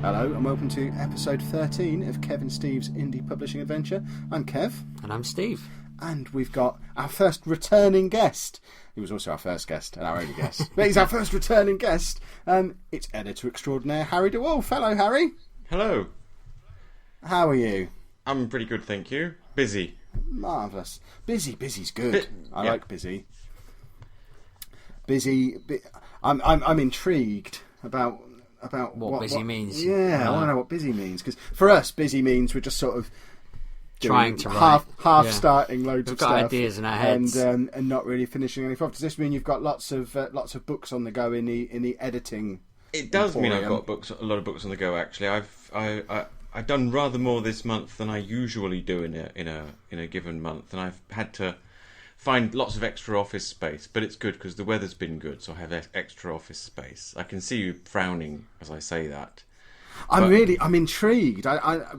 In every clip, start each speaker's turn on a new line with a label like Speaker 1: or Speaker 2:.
Speaker 1: Hello and welcome to episode 13 of Kev and Steve's Indie Publishing Adventure. I'm Kev.
Speaker 2: And I'm Steve.
Speaker 1: And we've got our first returning guest. He was also our first guest and our only guest. But he's our first returning guest. It's editor extraordinaire Harry Dewulf. Hello, Harry.
Speaker 3: Hello.
Speaker 1: How are you?
Speaker 3: I'm pretty good, thank you. Busy.
Speaker 1: Marvellous. Busy's good. I like busy. I'm intrigued about
Speaker 2: what busy means.
Speaker 1: Yeah, I want to know what busy means, because for us, busy means we're just sort of
Speaker 2: trying to write,
Speaker 1: starting loads of stuff.
Speaker 2: We've got ideas in our heads,
Speaker 1: and not really finishing anything off. Does this mean you've got lots of books on the go in the editing?
Speaker 3: It does mean I've got a lot of books on the go. Actually, I've done rather more this month than I usually do in a given month, and I've had to find lots of extra office space, but it's good because the weather's been good, so I have extra office space. I can see you frowning as I say that.
Speaker 1: I'm intrigued.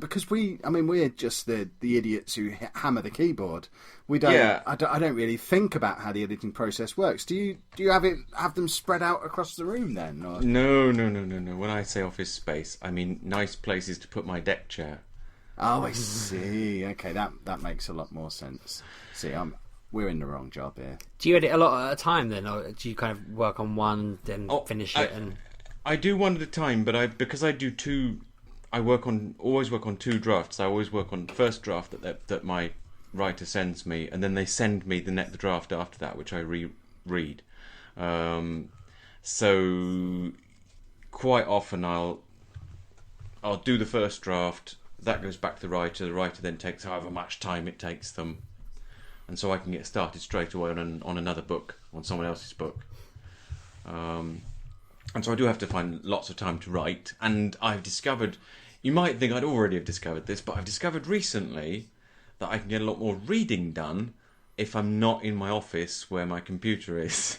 Speaker 1: Because we're just the idiots who hammer the keyboard. We don't. Yeah. I don't really think about how the editing process works. Do you have them spread out across the room then? Or?
Speaker 3: No. When I say office space, I mean nice places to put my deck chair.
Speaker 1: Oh, I see. Okay, that makes a lot more sense. See, we're in the wrong job here.
Speaker 2: Do you edit a lot at a time then, or do you kind of work on one, then finish it?
Speaker 3: I do one at a time, but because I do two, I always work on two drafts. I always work on the first draft that my writer sends me, and then they send me the draft after that, which I reread. So quite often I'll do the first draft. That goes back to the writer. The writer then takes however much time it takes them. And so I can get started straight away on another book, on someone else's book. And so I do have to find lots of time to write. And I've discovered, you might think I'd already have discovered this, but I've discovered recently that I can get a lot more reading done if I'm not in my office where my computer is.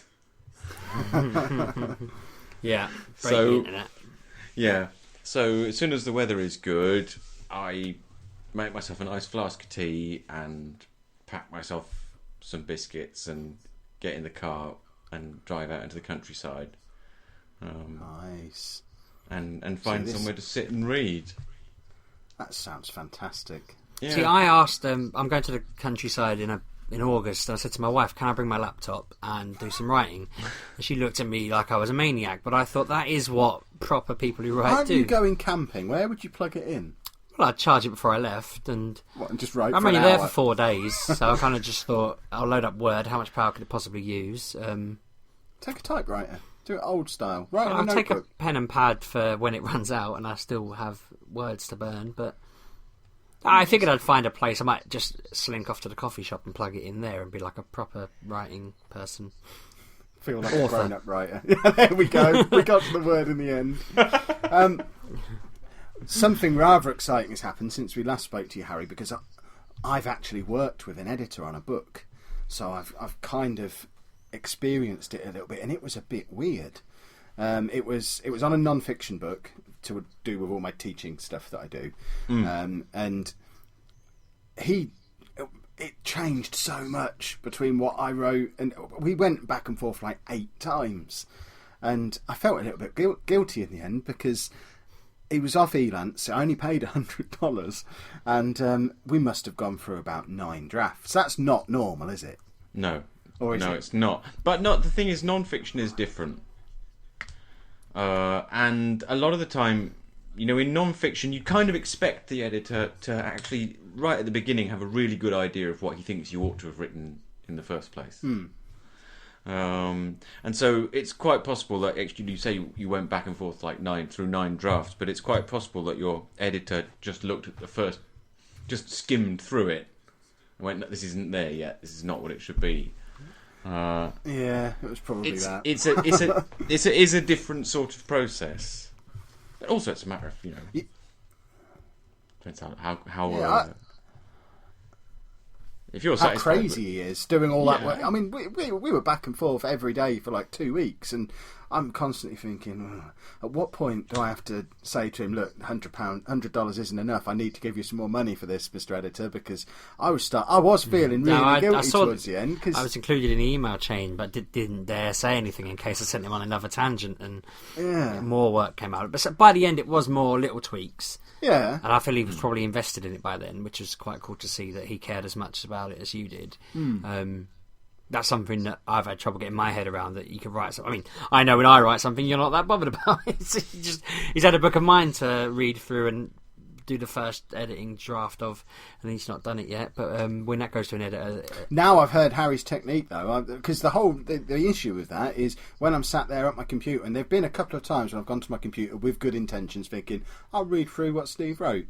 Speaker 2: Yeah.
Speaker 3: So, yeah. So as soon as the weather is good, I make myself a nice flask of tea and pack myself some biscuits and get in the car and drive out into the countryside.
Speaker 1: Nice.
Speaker 3: And find somewhere to sit and read.
Speaker 1: That sounds fantastic.
Speaker 2: Yeah. See, I asked I'm going to the countryside in August, and I said to my wife, can I bring my laptop and do some writing? And she looked at me like I was a maniac, but I thought that is what proper people who write do.
Speaker 1: Aren't you going camping? Where would you plug it in?
Speaker 2: Well, I'd charge it before I left, and
Speaker 1: just write.
Speaker 2: I'm only there for 4 days, so I kind of just thought I'll load up Word. How much power could it possibly use?
Speaker 1: Take a typewriter. Do it old style. Right.
Speaker 2: I'll take a pen and pad for when it runs out, and I still have words to burn. But I figured I'd find a place. I might just slink off to the coffee shop and plug it in there and be like a proper writing person.
Speaker 1: Feel like a grown-up writer. Yeah, there we go. We got to the word in the end. Something rather exciting has happened since we last spoke to you, Harry, because I've actually worked with an editor on a book, so I've kind of experienced it a little bit, and it was a bit weird. It was on a non-fiction book to do with all my teaching stuff that I do, and it changed so much between what I wrote, and we went back and forth like 8 times, and I felt a little bit guilty in the end because he was off Elance. I only paid $100, and we must have gone through about 9 drafts. That's not normal, is it?
Speaker 3: No.
Speaker 1: Or is it?
Speaker 3: It's not. But the thing is, non-fiction is different. And a lot of the time, in non-fiction, you kind of expect the editor to actually, right at the beginning, have a really good idea of what he thinks you ought to have written in the first place. And so it's quite possible that actually you say you went back and forth like 9 drafts, but it's quite possible that your editor just looked at the first, just skimmed through it, and went, "This isn't there yet. This is not what it should be."
Speaker 1: Yeah, it was probably that.
Speaker 3: It is a different sort of process. But also, it's a matter of depends how. If you're
Speaker 1: how
Speaker 3: satisfied
Speaker 1: crazy he is doing all that
Speaker 3: Yeah.
Speaker 1: work. I mean, we were back and forth every day for like 2 weeks, and I'm constantly thinking, at what point do I have to say to him, look, $100 isn't enough. I need to give you some more money for this, Mr. Editor, because I was feeling really guilty towards the end. Cause...
Speaker 2: I was included in the email chain, but didn't dare say anything in case I sent him on another tangent, and more work came out. But so by the end, it was more little tweaks.
Speaker 1: Yeah.
Speaker 2: And I feel he was probably invested in it by then, which was quite cool to see that he cared as much about it as you did. That's something that I've had trouble getting my head around, that you could write something. I mean, I know when I write something, you're not that bothered about it. He's had a book of mine to read through and do the first editing draft of, and he's not done it yet. But when that goes to an editor...
Speaker 1: Now I've heard Harry's technique, though, because the issue with that is when I'm sat there at my computer, and there have been a couple of times when I've gone to my computer with good intentions, thinking, I'll read through what Steve wrote.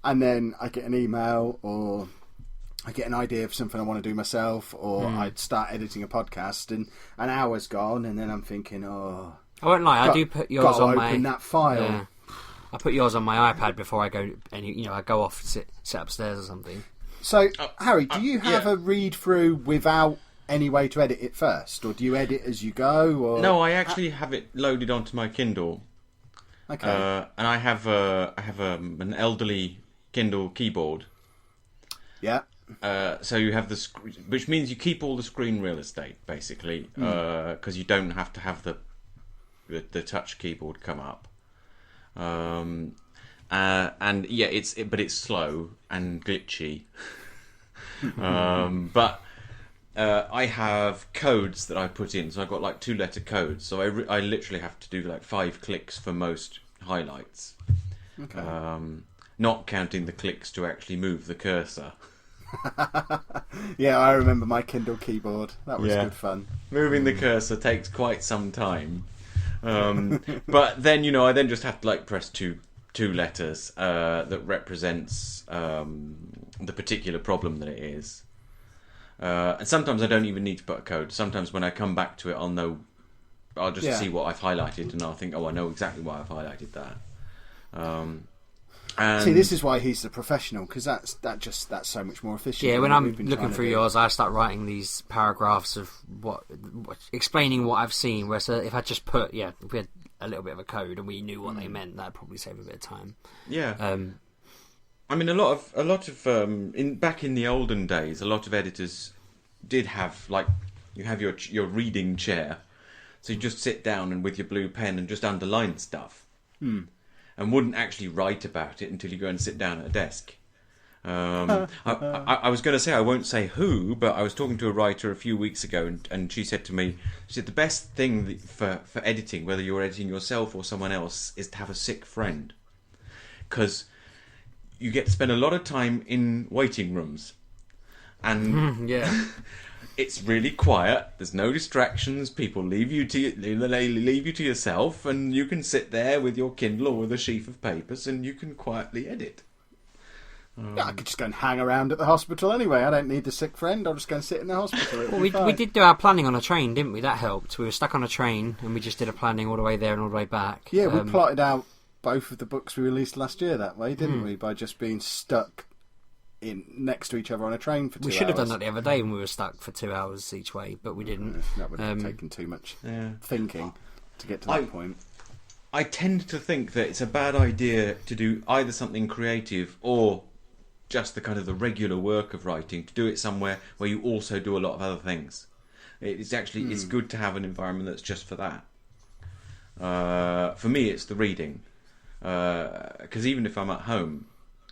Speaker 1: And then I get an email, or I get an idea of something I want to do myself, or I'd start editing a podcast, and an hour's gone, and then I'm thinking, I
Speaker 2: won't lie, I do put yours on my...
Speaker 1: open that file.
Speaker 2: Yeah. I put yours on my iPad before I go, and I go off, sit upstairs or something.
Speaker 1: So, Harry, do you have a read through without any way to edit it first, or do you edit as you go? Or...
Speaker 3: No, I actually have it loaded onto my Kindle.
Speaker 1: Okay.
Speaker 3: And I have an elderly Kindle keyboard.
Speaker 1: Yeah.
Speaker 3: So you have which means you keep all the screen real estate basically, because you don't have to have the touch keyboard come up. And yeah, but it's slow and glitchy. But I have codes that I put in, so I've got like 2-letter codes. So I literally have to do like 5 clicks for most highlights.
Speaker 1: Okay.
Speaker 3: Not counting the clicks to actually move the cursor.
Speaker 1: Yeah, I remember my Kindle keyboard. That was good fun.
Speaker 3: Moving the cursor takes quite some time. But then, I then just have to like press two letters that represents the particular problem that it is. And sometimes I don't even need to put a code. Sometimes when I come back to it, I'll just see what I've highlighted, and I'll think, I know exactly why I've highlighted that. And
Speaker 1: see, this is why he's the professional, because that's so much more efficient.
Speaker 2: Yeah, when I'm looking through yours, I start writing these paragraphs of what explaining what I've seen. Whereas if I just put, if we had a little bit of a code and we knew what they meant, that'd probably save a bit of time.
Speaker 3: Yeah. I mean, a lot of back in the olden days, a lot of editors did have you have your reading chair, so you just sit down and with your blue pen and just underline stuff. And wouldn't actually write about it until you go and sit down at a desk. I was going to say, I won't say who, but I was talking to a writer a few weeks ago, and she said to me, the best thing for editing, whether you're editing yourself or someone else, is to have a sick friend. Because you get to spend a lot of time in waiting rooms. And it's really quiet. There's no distractions. People leave you to yourself, and you can sit there with your Kindle or with a sheaf of papers, and you can quietly edit.
Speaker 1: I could just go and hang around at the hospital anyway. I don't need the sick friend. I'll just go and sit in the hospital.
Speaker 2: Well, we did do our planning on a train, didn't we? That helped. We were stuck on a train, and we just did a planning all the way there and all the way back.
Speaker 1: Yeah, we plotted out both of the books we released last year that way, didn't we? By just being stuck next to each other on a train for 2 hours.
Speaker 2: We should have done that the other day when we were stuck for 2 hours each way, but we didn't.
Speaker 1: That would have taken too much thinking to get to that point.
Speaker 3: I tend to think that it's a bad idea to do either something creative or just the kind of the regular work of writing, to do it somewhere where you also do a lot of other things. It's actually it's good to have an environment that's just for that. For me, it's the reading, because even if I'm at home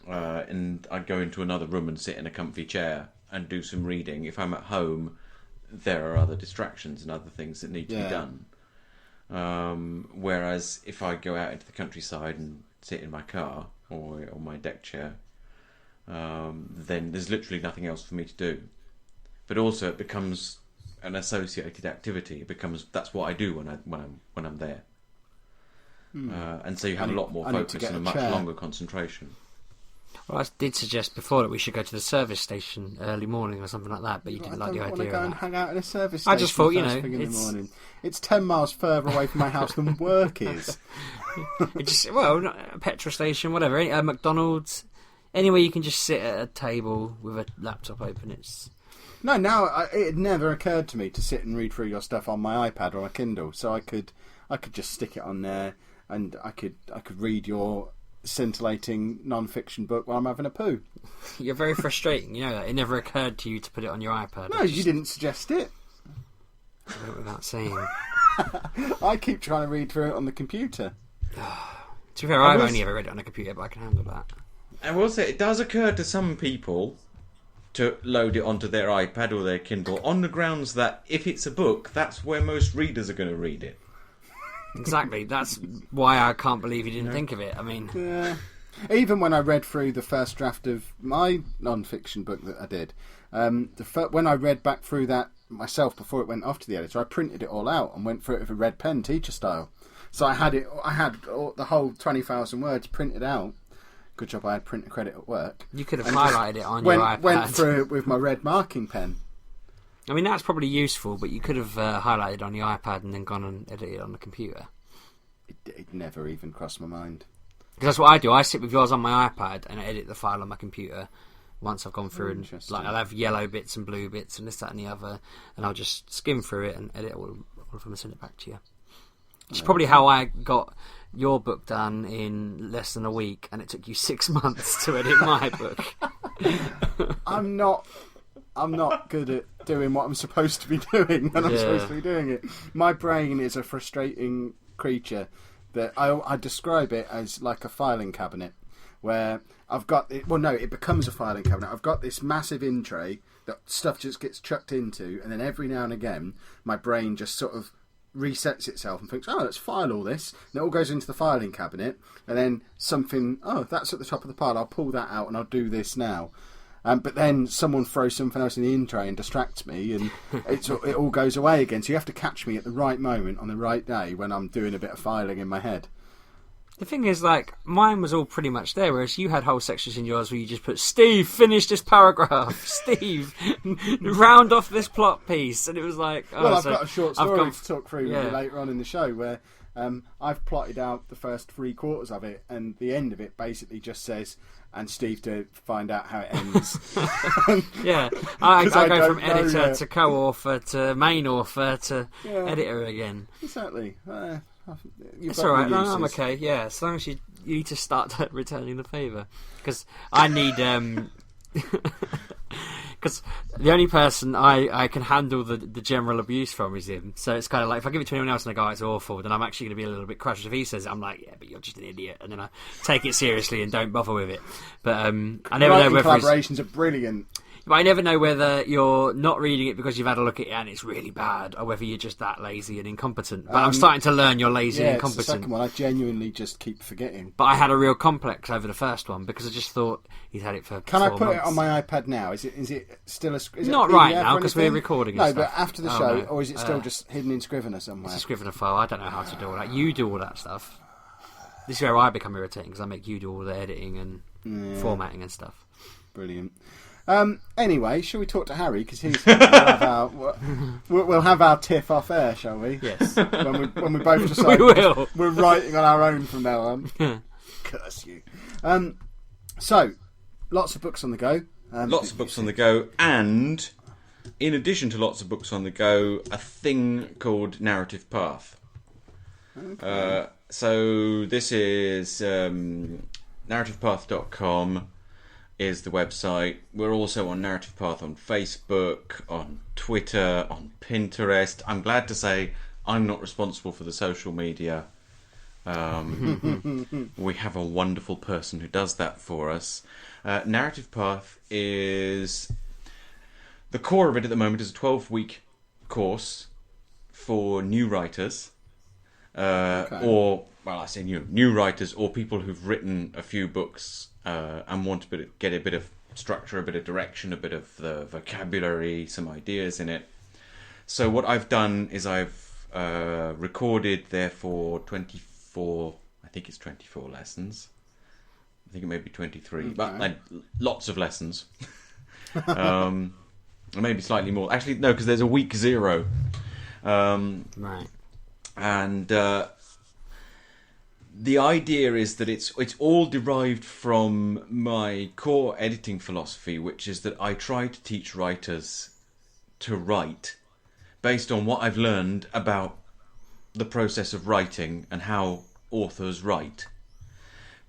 Speaker 3: and I'd go into another room and sit in a comfy chair and do some reading, if I'm at home, there are other distractions and other things that need to be done. Whereas if I go out into the countryside and sit in my car or on my deck chair, then there's literally nothing else for me to do. But also, it becomes an associated activity. That's what I do when I'm there. And so you have a lot more focus and a much longer concentration.
Speaker 2: Well, I did suggest before that we should go to the service station early morning or something like that, but you didn't like the idea.
Speaker 1: I don't want to go and hang out in a service
Speaker 2: I
Speaker 1: station
Speaker 2: just thought,
Speaker 1: first thing in the morning. It's 10 miles further away from my house than work is.
Speaker 2: A petrol station, whatever, McDonald's, anywhere you can just sit at a table with a laptop open, it's...
Speaker 1: No, it had never occurred to me to sit and read through your stuff on my iPad or a Kindle, so I could just stick it on there, and I could read your scintillating non-fiction book while I'm having a poo.
Speaker 2: You're very frustrating, you know that. It never occurred to you to put it on your iPad.
Speaker 1: No, you didn't suggest it.
Speaker 2: Without saying.
Speaker 1: I keep trying to read through it on the computer.
Speaker 2: To be fair, I've only ever read it on a computer, but I can handle that.
Speaker 3: I will say, it does occur to some people to load it onto their iPad or their Kindle on the grounds that if it's a book, that's where most readers are going to read it.
Speaker 2: Exactly. That's why I can't believe you didn't think of it. I mean...
Speaker 1: Yeah. Even when I read through the first draft of my non-fiction book that I did, when I read back through that myself before it went off to the editor, I printed it all out and went through it with a red pen, teacher style. So I had the whole 20,000 words printed out. Good job I had printer credit at work.
Speaker 2: You could have highlighted it on your iPad.
Speaker 1: Went through it with my red marking pen.
Speaker 2: I mean, that's probably useful, but you could have highlighted on your iPad and then gone and edited it on the computer.
Speaker 1: It never even crossed my mind.
Speaker 2: Because that's what I do. I sit with yours on my iPad and edit the file on my computer once I've gone through. And, like, I'll have yellow bits and blue bits and this, that and the other, and I'll just skim through it and edit all of them and send it back to you. It's probably how I got your book done in less than a week, and it took you 6 months to edit my book.
Speaker 1: I'm not good at doing what I'm supposed to be doing when I'm supposed to be doing it. My brain is a frustrating creature that I describe it as like a filing cabinet where I've got it. Well, no, it becomes a filing cabinet. I've got this massive in tray that stuff just gets chucked into, and then every now and again my brain just sort of resets itself and thinks, oh, let's file all this, and it all goes into the filing cabinet, and then something, oh, that's at the top of the pile, I'll pull that out and I'll do this now. But then someone throws something else in the in tray and distracts me, and it all goes away again. So you have to catch me at the right moment on the right day when I'm doing a bit of filing in my head.
Speaker 2: The thing is, like, mine was all pretty much there, whereas you had whole sections in yours where you just put, Steve, finish this paragraph. Steve, round off this plot piece. And it was like... Oh,
Speaker 1: well, I've got a short story to talk through with you later on in the show where I've plotted out the first 3/4 of it, and the end of it basically just says, and Steve to find out how it ends.
Speaker 2: Yeah, I go from editor to co-author to main author to editor again.
Speaker 1: Exactly.
Speaker 2: It's alright, no, I'm okay, yeah, as long as you need to start returning the favour. Because I need... Because the only person I can handle the general abuse from is him. So it's kind of like, if I give it to anyone else and I go, oh, it's awful, then I'm actually going to be a little bit crushed. If he says it, I'm like, yeah, but you're just an idiot. And then I take it seriously and don't bother with it. But I never know whether
Speaker 1: collaborations are brilliant.
Speaker 2: But I never know whether you're not reading it because you've had a look at it and it's really bad, or whether you're just that lazy and incompetent. But I'm starting to learn you're lazy and incompetent.
Speaker 1: It's the second one. I genuinely just keep forgetting.
Speaker 2: But I had a real complex over the first one because I just thought he's had it for 4 months.
Speaker 1: Can I put it on my iPad now? Is it still a? Is
Speaker 2: not
Speaker 1: it a
Speaker 2: right now because we're recording.
Speaker 1: No, but after the show, or is it still just hidden in Scrivener somewhere?
Speaker 2: It's a Scrivener file. I don't know how to do all that. You do all that stuff. This is where I become irritating because I make you do all the editing and formatting and stuff.
Speaker 1: Brilliant. Anyway, shall we talk to Harry? Because we'll have our tiff off air, shall we?
Speaker 2: Yes.
Speaker 1: When we both decide we're writing on our own from now on. Curse you. So, lots of books on the go.
Speaker 3: Lots of books on the go, and in addition to lots of books on the go, a thing called Narrative Path. Okay. So this is narrativepath.com. is the website. We're also on Narrative Path on Facebook, on Twitter, on Pinterest. I'm glad to say I'm not responsible for the social media. We have a wonderful person who does that for us. Narrative Path is... The core of it at the moment is a 12-week course for new writers. Or, well, I say new writers, or people who've written a few books and want to get a bit of structure, a bit of direction, a bit of the vocabulary, some ideas in it. So what I've done is I've recorded, therefore, 24, I think it's 24 lessons. I think it may be 23, okay. But lots of lessons. Maybe slightly more. Actually, no, because there's a week 0.
Speaker 2: Right.
Speaker 3: And the idea is that it's all derived from my core editing philosophy, which is that I try to teach writers to write based on what I've learned about the process of writing and how authors write.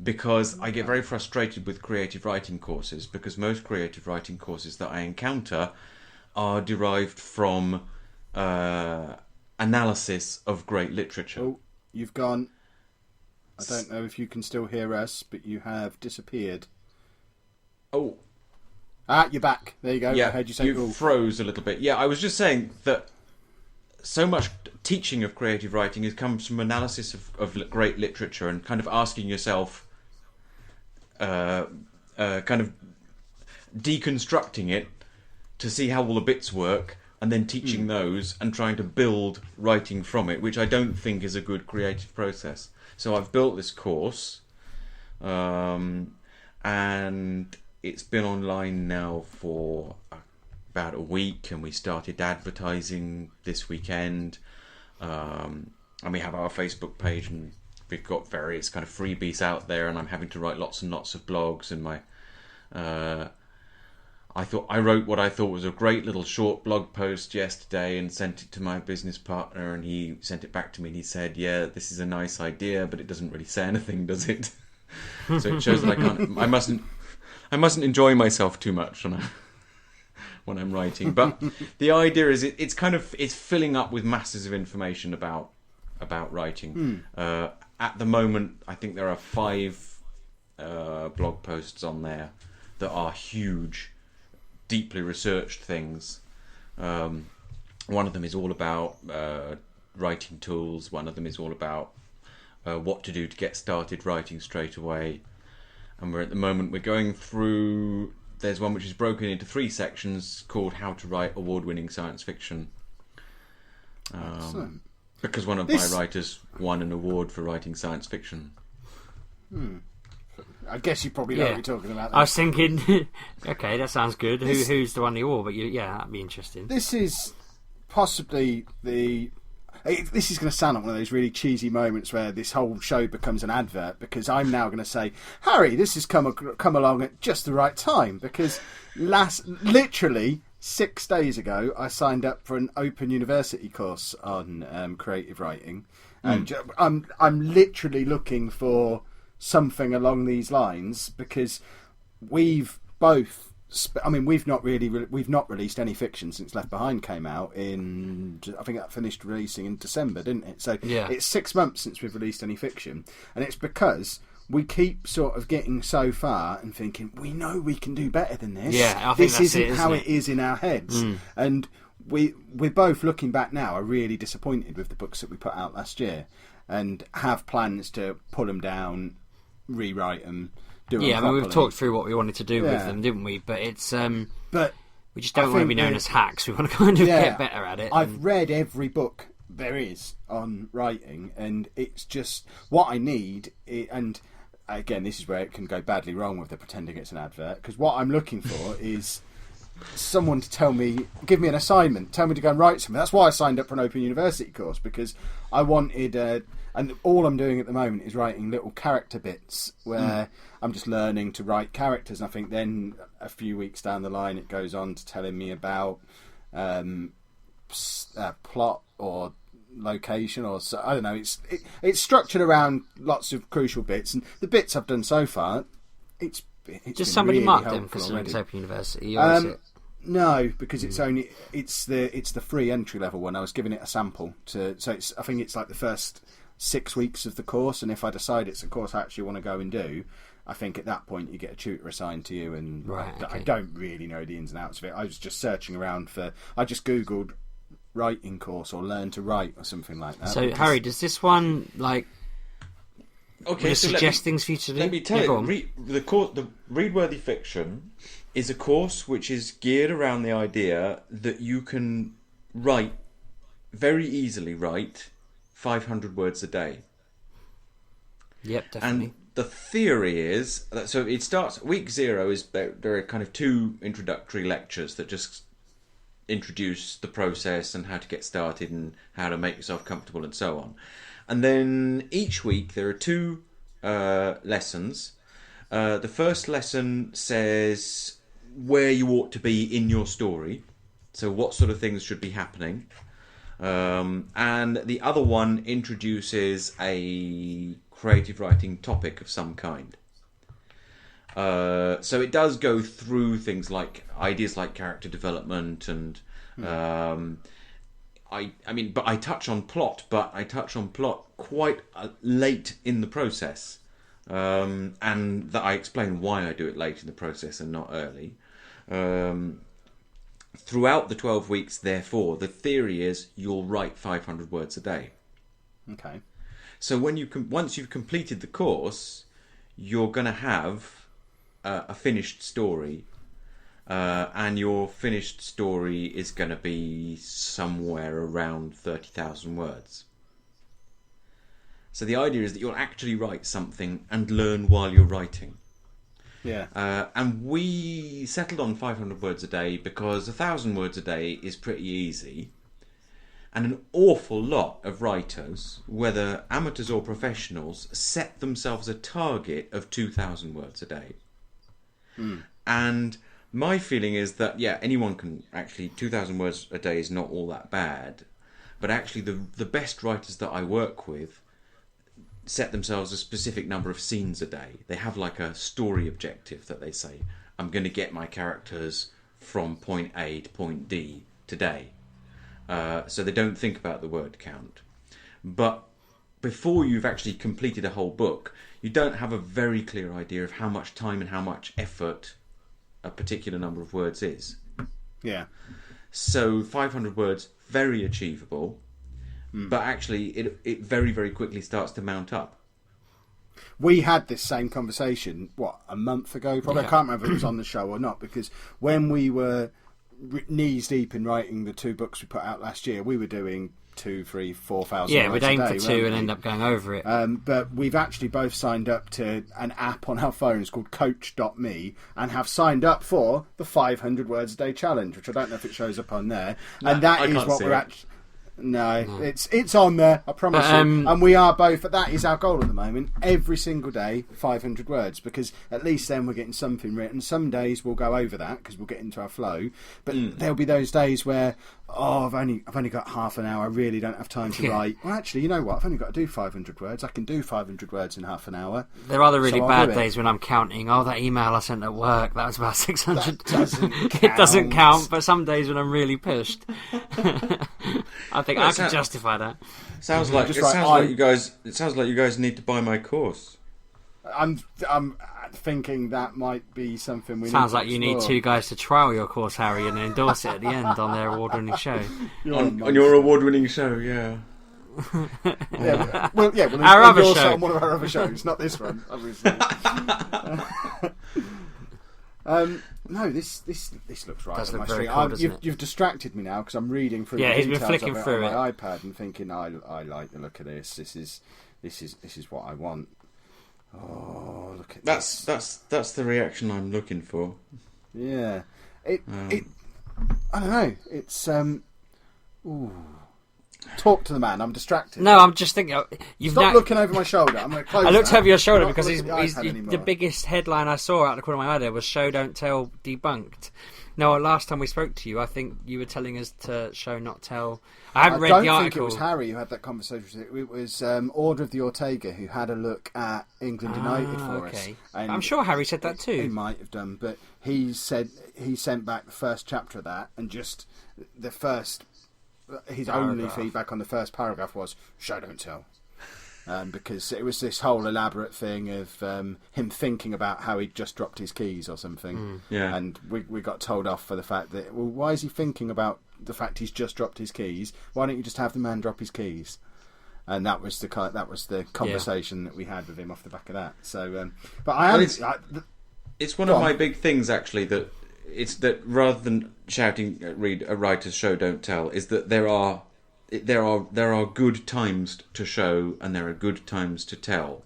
Speaker 3: Because I get very frustrated with creative writing courses, because most creative writing courses that I encounter are derived from analysis of great literature.
Speaker 1: Oh, you've gone. I don't know if you can still hear us, but you have disappeared.
Speaker 3: Oh.
Speaker 1: You're back. There you go.
Speaker 3: Yeah,
Speaker 1: I heard you say,
Speaker 3: you froze a little bit. Yeah, I was just saying that so much teaching of creative writing comes from analysis of great literature and kind of asking yourself, kind of deconstructing it to see how all the bits work, and then teaching those and trying to build writing from it, which I don't think is a good creative process. So I've built this course, and it's been online now for about a week, and we started advertising this weekend, and we have our Facebook page, and we've got various kind of freebies out there, and I'm having to write lots and lots of blogs, and I wrote what I thought was a great little short blog post yesterday and sent it to my business partner, and he sent it back to me and he said, yeah, this is a nice idea, but it doesn't really say anything, does it? So it shows that I mustn't enjoy myself too much when I'm writing. But the idea is it's filling up with masses of information about writing. At the moment, I think there are 5 blog posts on there that are huge, deeply researched things. One of them is all about writing tools. One of them is all about what to do to get started writing straight away. And we're going through. There's one which is broken into 3 sections called "How to Write Award-Winning Science Fiction." Because one of my writers won an award for writing science fiction.
Speaker 1: I guess you probably know what you're talking about.
Speaker 2: I was thinking, okay, that sounds good. Who's the one the award? But that'd be interesting.
Speaker 1: This is possibly this is going to sound like one of those really cheesy moments where this whole show becomes an advert, because I'm now going to say, Harry, this has come along at just the right time, because literally 6 days ago I signed up for an Open University course on creative writing, and I'm literally looking for something along these lines, because we've both we've not released any fiction since Left Behind came out in, I think that finished releasing in December, didn't it? So it's 6 months since we've released any fiction, and it's because we keep sort of getting so far and thinking, we know we can do better than this.
Speaker 2: I think
Speaker 1: this isn't how it is in our heads. And we're both, looking back now, are really disappointed with the books that we put out last year, and have plans to pull them down, rewrite them, do them properly.
Speaker 2: We've talked through what we wanted to do with them, didn't we? But it's we just don't want to be known as hacks. We want to kind of get better at it.
Speaker 1: I've read every book there is on writing, and it's just what I need. And again, this is where it can go badly wrong with the pretending it's an advert, because what I'm looking for is someone to give me an assignment, tell me to go and write something. That's why I signed up for an Open University course, because I wanted, and all I'm doing at the moment is writing little character bits where I'm just learning to write characters. And I think then a few weeks down the line it goes on to telling me about plot or location, or I don't know. It's structured around lots of crucial bits, and the bits I've done so far, it's
Speaker 2: just somebody
Speaker 1: really
Speaker 2: marked them for Open University. Or is it?
Speaker 1: No, because it's the free entry level one. I was giving it a sample I think it's like the first 6 weeks of the course, and if I decide it's a course I actually want to go and do, I think at that point you get a tutor assigned to you, and I don't really know the ins and outs of it. I was just searching around I just googled writing course or learn to write or something like that.
Speaker 2: So Harry, does this one suggest things for you to do?
Speaker 3: Let me tell you, the Readworthy Fiction is a course which is geared around the idea that you can very easily write 500 words a day.
Speaker 2: Yep, definitely.
Speaker 3: And the theory is that, so it starts, week 0 is, there are kind of 2 introductory lectures that just introduce the process and how to get started and how to make yourself comfortable and so on. And then each week there are 2 lessons. The first lesson says where you ought to be in your story, so what sort of things should be happening. And the other one introduces a creative writing topic of some kind. So it does go through things like ideas like character development and but I touch on plot, quite late in the process, and that I explain why I do it late in the process and not early. Throughout the 12 weeks, therefore, the theory is you'll write 500 words a day.
Speaker 1: Okay.
Speaker 3: So once you've completed the course, you're going to have a finished story, and your finished story is going to be somewhere around 30,000 words. So the idea is that you'll actually write something and learn while you're writing.
Speaker 1: Yeah.
Speaker 3: And we settled on 500 words a day because 1,000 words a day is pretty easy. And an awful lot of writers, whether amateurs or professionals, set themselves a target of 2,000 words a day. And my feeling is that, anyone can actually, 2,000 words a day is not all that bad. But actually the best writers that I work with set themselves a specific number of scenes a day. They have like a story objective that they say, I'm going to get my characters from point A to point D today. So they don't think about the word count. But before you've actually completed a whole book, you don't have a very clear idea of how much time and how much effort a particular number of words is.
Speaker 1: Yeah.
Speaker 3: So 500 words, very achievable. But actually, it very, very quickly starts to mount up.
Speaker 1: We had this same conversation, a month ago? Probably.
Speaker 2: Yeah.
Speaker 1: I can't remember if it was on the show or not, because when we were knees deep in writing the 2 books we put out last year, we were doing 2, 3, 4,000
Speaker 2: Yeah,
Speaker 1: words
Speaker 2: we'd aim
Speaker 1: a day,
Speaker 2: for 2 and
Speaker 1: weren't we?
Speaker 2: end up going over it.
Speaker 1: But we've actually both signed up to an app on our phones called Coach.me and have signed up for the 500 words a day challenge, which I don't know if it shows up on there. And that
Speaker 3: I
Speaker 1: is
Speaker 3: can't
Speaker 1: what
Speaker 3: see
Speaker 1: we're
Speaker 3: it.
Speaker 1: actually... No, it's on there, I promise you. And we are both, that is our goal at the moment, every single day, 500 words, because at least then we're getting something written. Some days we'll go over that, because we'll get into our flow, but there'll be those days where, I've only got half an hour, I really don't have time to write. Well, actually, you know what, I've only got to do 500 words, I can do 500 words in half an hour.
Speaker 2: There are the really
Speaker 1: So I'll
Speaker 2: bad
Speaker 1: do it.
Speaker 2: days when I'm counting, that email I sent at work, that was about 600.
Speaker 1: That doesn't
Speaker 2: It doesn't
Speaker 1: count.
Speaker 2: count, but some days when I'm really pushed. I think I can justify that.
Speaker 3: Sounds like
Speaker 1: Just
Speaker 3: it
Speaker 1: right,
Speaker 3: sounds like you guys. It sounds like you guys need to buy my course.
Speaker 1: I'm thinking that might be something we
Speaker 2: Sounds
Speaker 1: need to
Speaker 2: like you need
Speaker 1: explore.
Speaker 2: 2 guys to trial your course, Harry, and endorse it at the end on their award-winning show.
Speaker 3: On your award-winning show, yeah.
Speaker 1: Well,
Speaker 2: Our other
Speaker 1: endorse it
Speaker 2: show.
Speaker 1: on one of our other shows, not this one, obviously. No, this looks right
Speaker 2: Does
Speaker 1: on my
Speaker 2: look very
Speaker 1: street.
Speaker 2: cool, doesn't it?
Speaker 1: You've distracted me now because I'm reading through.
Speaker 2: Yeah,
Speaker 1: the
Speaker 2: he's been
Speaker 1: details
Speaker 2: flicking
Speaker 1: of it
Speaker 2: through
Speaker 1: on
Speaker 2: it.
Speaker 1: my iPad and thinking, I like the look of this. This is what I want. Oh, look at this.
Speaker 3: That's the reaction I'm looking for.
Speaker 1: Yeah, it. I don't know. It's Ooh. Talk to the man. I'm distracted.
Speaker 2: No, I'm just thinking. You've
Speaker 1: Stop
Speaker 2: now,
Speaker 1: looking over my shoulder. I'm going to close
Speaker 2: I looked
Speaker 1: that.
Speaker 2: over your shoulder
Speaker 1: I'm not
Speaker 2: because
Speaker 1: looking at
Speaker 2: he's
Speaker 1: the iPad anymore.
Speaker 2: the biggest headline I saw out the corner of my eye there was "Show Don't Tell debunked." No, last time we spoke to you, I think you were telling us to show not tell. I haven't read the
Speaker 1: I don't think it
Speaker 2: article.
Speaker 1: was Harry who had that conversation. It was Order of the Ortega who had a look at England United for us.
Speaker 2: Okay.
Speaker 1: And
Speaker 2: I'm sure Harry said that
Speaker 1: he
Speaker 2: too.
Speaker 1: might have done, but he said he sent back the first chapter of that, and just the first. His only
Speaker 2: Paragraph.
Speaker 1: feedback on the first paragraph was "show don't tell," because it was this whole elaborate thing of him thinking about how he'd just dropped his keys or something.
Speaker 3: Yeah.
Speaker 1: And we got told off for the fact that, well, why is he thinking about the fact he's just dropped his keys? Why don't you just have the man drop his keys? And that was the conversation that we had with him off the back of that. So, but I
Speaker 3: Well,
Speaker 1: haven't.
Speaker 3: It's one
Speaker 1: Go
Speaker 3: of my
Speaker 1: on.
Speaker 3: big things, actually, that it's that rather than shouting, read a writer's show, don't tell, is that there are good times to show and there are good times to tell,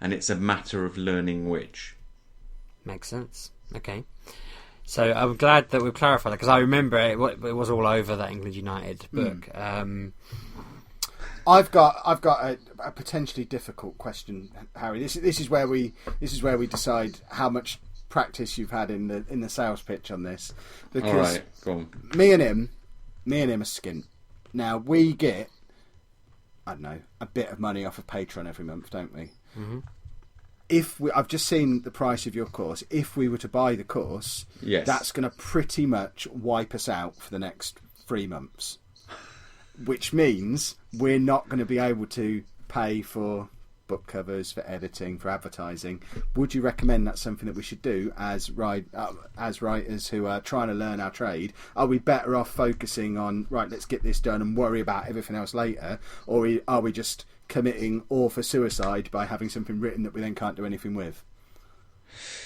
Speaker 3: and it's a matter of learning which.
Speaker 2: Makes sense. Okay. So I'm glad that we've clarified that because I remember it was all over that England United book.
Speaker 1: I've got a potentially difficult question, Harry. This is where we decide how much practice you've had in the sales pitch on this. Because
Speaker 3: all right, go on.
Speaker 1: me and him are skint. Now we get, I don't know, a bit of money off of Patreon every month, don't we?
Speaker 2: Mm-hmm.
Speaker 1: I've just seen the price of your course. If we were to buy the course,
Speaker 3: yes,
Speaker 1: that's going to pretty much wipe us out for the next 3 months. Which means we're not going to be able to pay for book covers, for editing, for advertising. Would you recommend that's something that we should do as writers who are trying to learn our trade? Are we better off focusing on, right, let's get this done and worry about everything else later? Or are we just committing author suicide by having something written that we then can't do anything with?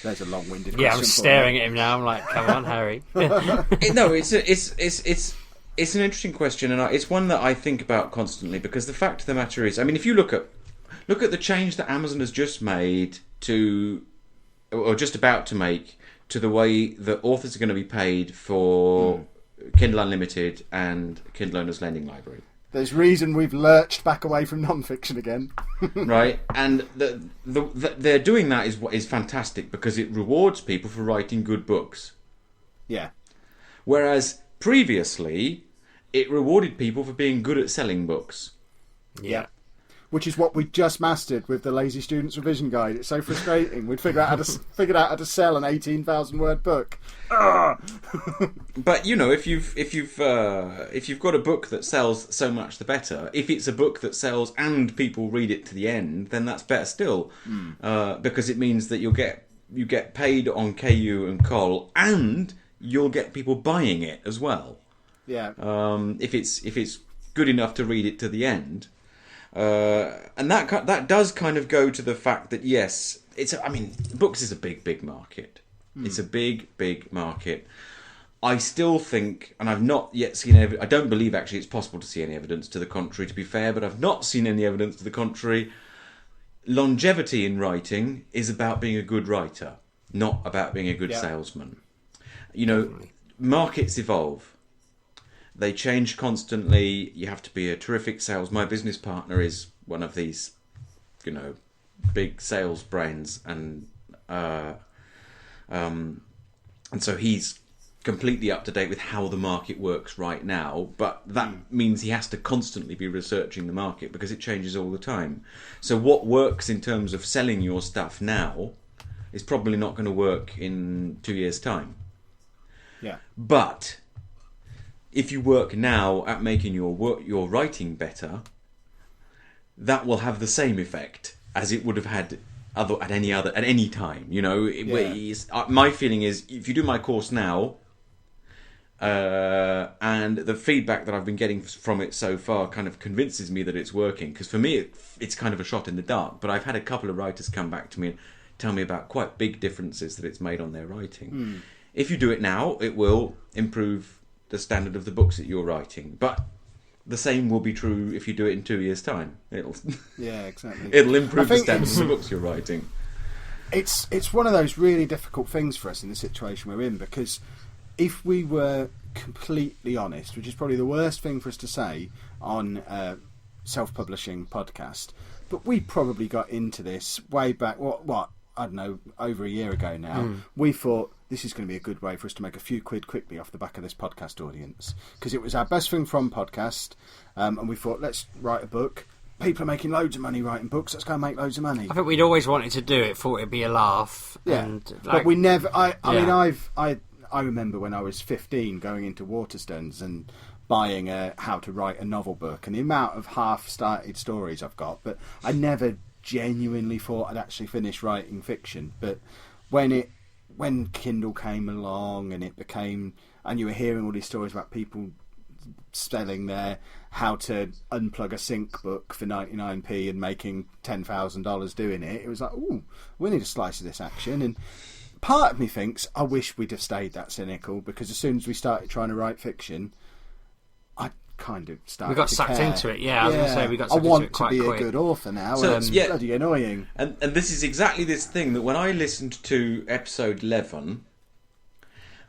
Speaker 1: There's a long-winded question.
Speaker 2: Yeah, I'm staring at him now. I'm like, come on, Harry.
Speaker 3: No, it's an interesting question, and it's one that I think about constantly, because the fact of the matter is, I mean, if you look at the change that Amazon has just made or just about to make, to the way that authors are going to be paid for Kindle Unlimited and Kindle Owners Lending Library.
Speaker 1: There's reason we've lurched back away from non-fiction again.
Speaker 3: Right, and they're doing that is fantastic, because it rewards people for writing good books.
Speaker 1: Yeah.
Speaker 3: Whereas previously, it rewarded people for being good at selling books.
Speaker 2: Yeah.
Speaker 1: Which is what we just mastered with the Lazy Students Revision Guide. It's so frustrating. We'd figured out how to sell an 18,000 word book.
Speaker 3: But if you've got a book that sells, so much the better. If it's a book that sells and people read it to the end, then that's better still, because it means that you get paid on KU and Col, and you'll get people buying it as well.
Speaker 1: Yeah.
Speaker 3: If it's good enough to read it to the end. And that does kind of go to the fact that, yes, books is a big market. It's a big market. I still think, and I've not yet seen I don't believe actually it's possible to see any evidence to the contrary, to be fair, but I've not seen any evidence to the contrary. Longevity in writing is about being a good writer, not about being a good salesman. Definitely. Markets evolve. They change constantly. You have to be a terrific my business partner is one of these, big sales brains, and so he's completely up to date with how the market works right now. But that means he has to constantly be researching the market, because it changes all the time. So what works in terms of selling your stuff now is probably not going to work in 2 years' time.
Speaker 1: Yeah.
Speaker 3: But if you work now at making your writing better, that will have the same effect as it would have had at any time. My feeling is, if you do my course now, and the feedback that I've been getting from it so far kind of convinces me that it's working, because for me it's kind of a shot in the dark. But I've had a couple of writers come back to me and tell me about quite big differences that it's made on their writing. If you do it now, it will improve the standard of the books that you're writing, but the same will be true if you do it in 2 years' time. It'll improve the standard of the books you're writing.
Speaker 1: It's one of those really difficult things for us in the situation we're in, because if we were completely honest, which is probably the worst thing for us to say on a self-publishing podcast, but we probably got into this way back, what I don't know, over a year ago now. We thought, this is going to be a good way for us to make a few quid quickly off the back of this podcast audience, because it was our best thing from podcast, and we thought, let's write a book. People are making loads of money writing books, let's go and make loads of money.
Speaker 2: I think we'd always wanted to do it, thought it'd be a laugh.
Speaker 1: Yeah, but we never. I remember when I was 15 going into Waterstones and buying a How to Write a Novel book, and the amount of half-started stories I've got, but I never genuinely thought I'd actually finish writing fiction. But when Kindle came along and you were hearing all these stories about people selling their How to Unplug a Sync book for 99p and making $10,000 doing it, it was like, ooh, we need a slice of this action. And part of me thinks I wish we'd have stayed that cynical, because as soon as we started trying to write fiction, I kind of started.
Speaker 2: We got sucked into it. Yeah, I was going to say we got sucked into it quite quick.
Speaker 1: I want to be a good author now.
Speaker 3: So,
Speaker 1: and it's bloody annoying.
Speaker 3: And this is exactly this thing that when I listened to episode 11,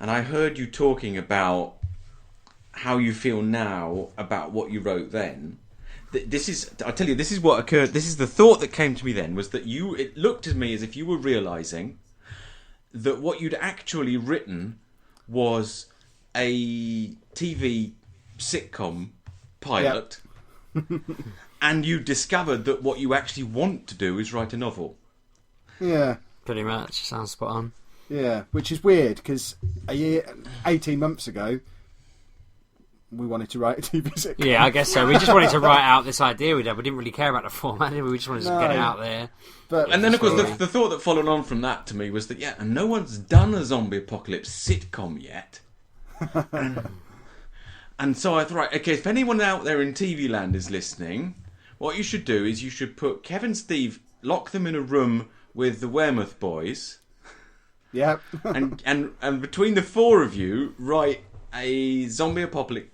Speaker 3: and I heard you talking about how you feel now about what you wrote then, this is, I tell you, this is what occurred. This is the thought that came to me then, was that it looked to me as if you were realising that what you'd actually written was a TV sitcom pilot, and you discovered that what you actually want to do is write a novel.
Speaker 1: Yeah.
Speaker 2: Pretty much. Sounds spot on.
Speaker 1: Yeah, which is weird, because 18 months ago, we wanted to write a TV sitcom.
Speaker 2: Yeah, I guess so. We just wanted to write out this idea we did. We didn't really care about the format, did we? We just wanted to get it out there.
Speaker 1: But,
Speaker 3: and then, of course, the thought that followed on from that to me was that, and no one's done a zombie apocalypse sitcom yet. And so I thought, right, okay, if anyone out there in TV land is listening, what you should do is you should put Kev and Steve, lock them in a room with the Weymouth boys.
Speaker 1: Yeah.
Speaker 3: and between the four of you, write a zombie apocalypse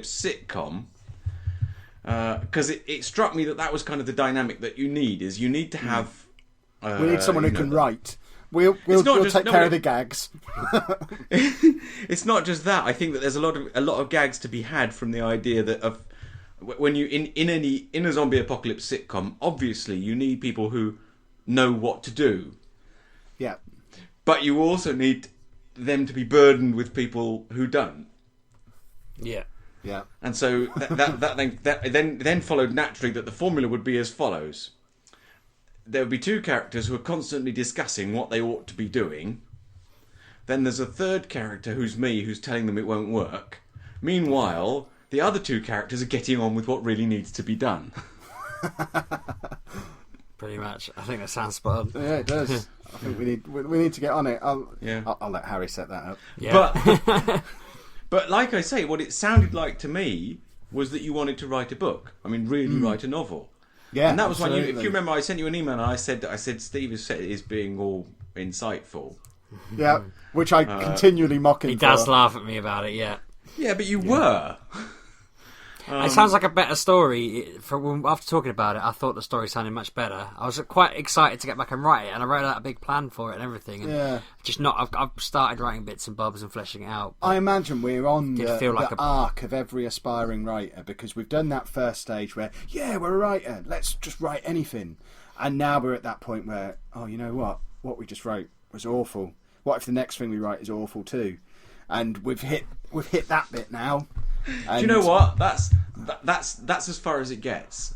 Speaker 3: sitcom. Because it struck me that was kind of the dynamic that you need. Is you need to have.
Speaker 1: We need someone who can write. We'll take care of the gags.
Speaker 3: It's not just that. I think that there's a lot of gags to be had from the idea that when you in a zombie apocalypse sitcom, obviously you need people who know what to do.
Speaker 1: Yeah.
Speaker 3: But you also need them to be burdened with people who don't.
Speaker 2: Yeah.
Speaker 1: Yeah.
Speaker 3: And so that then followed naturally that the formula would be as follows. There would be two characters who are constantly discussing what they ought to be doing. Then there's a third character who's me, who's telling them it won't work. Meanwhile, the other two characters are getting on with what really needs to be done.
Speaker 2: Pretty much. I think that sounds spot on.
Speaker 1: Yeah, it does. I think we need to get on it. I'll let Harry set that up.
Speaker 2: Yeah.
Speaker 3: But like I say, what it sounded like to me was that you wanted to write a book. I mean, really write a novel.
Speaker 1: Yeah,
Speaker 3: and that was
Speaker 1: absolutely.
Speaker 3: when if you remember, I sent you an email and I said Steve is being all insightful.
Speaker 1: Yeah, which I continually mock him.
Speaker 2: He does laugh at me about it. Yeah.
Speaker 3: Yeah, but you were.
Speaker 2: It sounds like a better story. After talking about it, I thought the story sounded much better. I was quite excited to get back and write it, and I wrote out a big plan for it and everything. And I've started writing bits and bobs and fleshing it out.
Speaker 1: I imagine we're on the arc of every aspiring writer, because we've done that first stage where, we're a writer, let's just write anything. And now we're at that point where, you know what we just wrote was awful. What if the next thing we write is awful too? And we've hit that bit now.
Speaker 3: Do you know what? That's as far as it gets.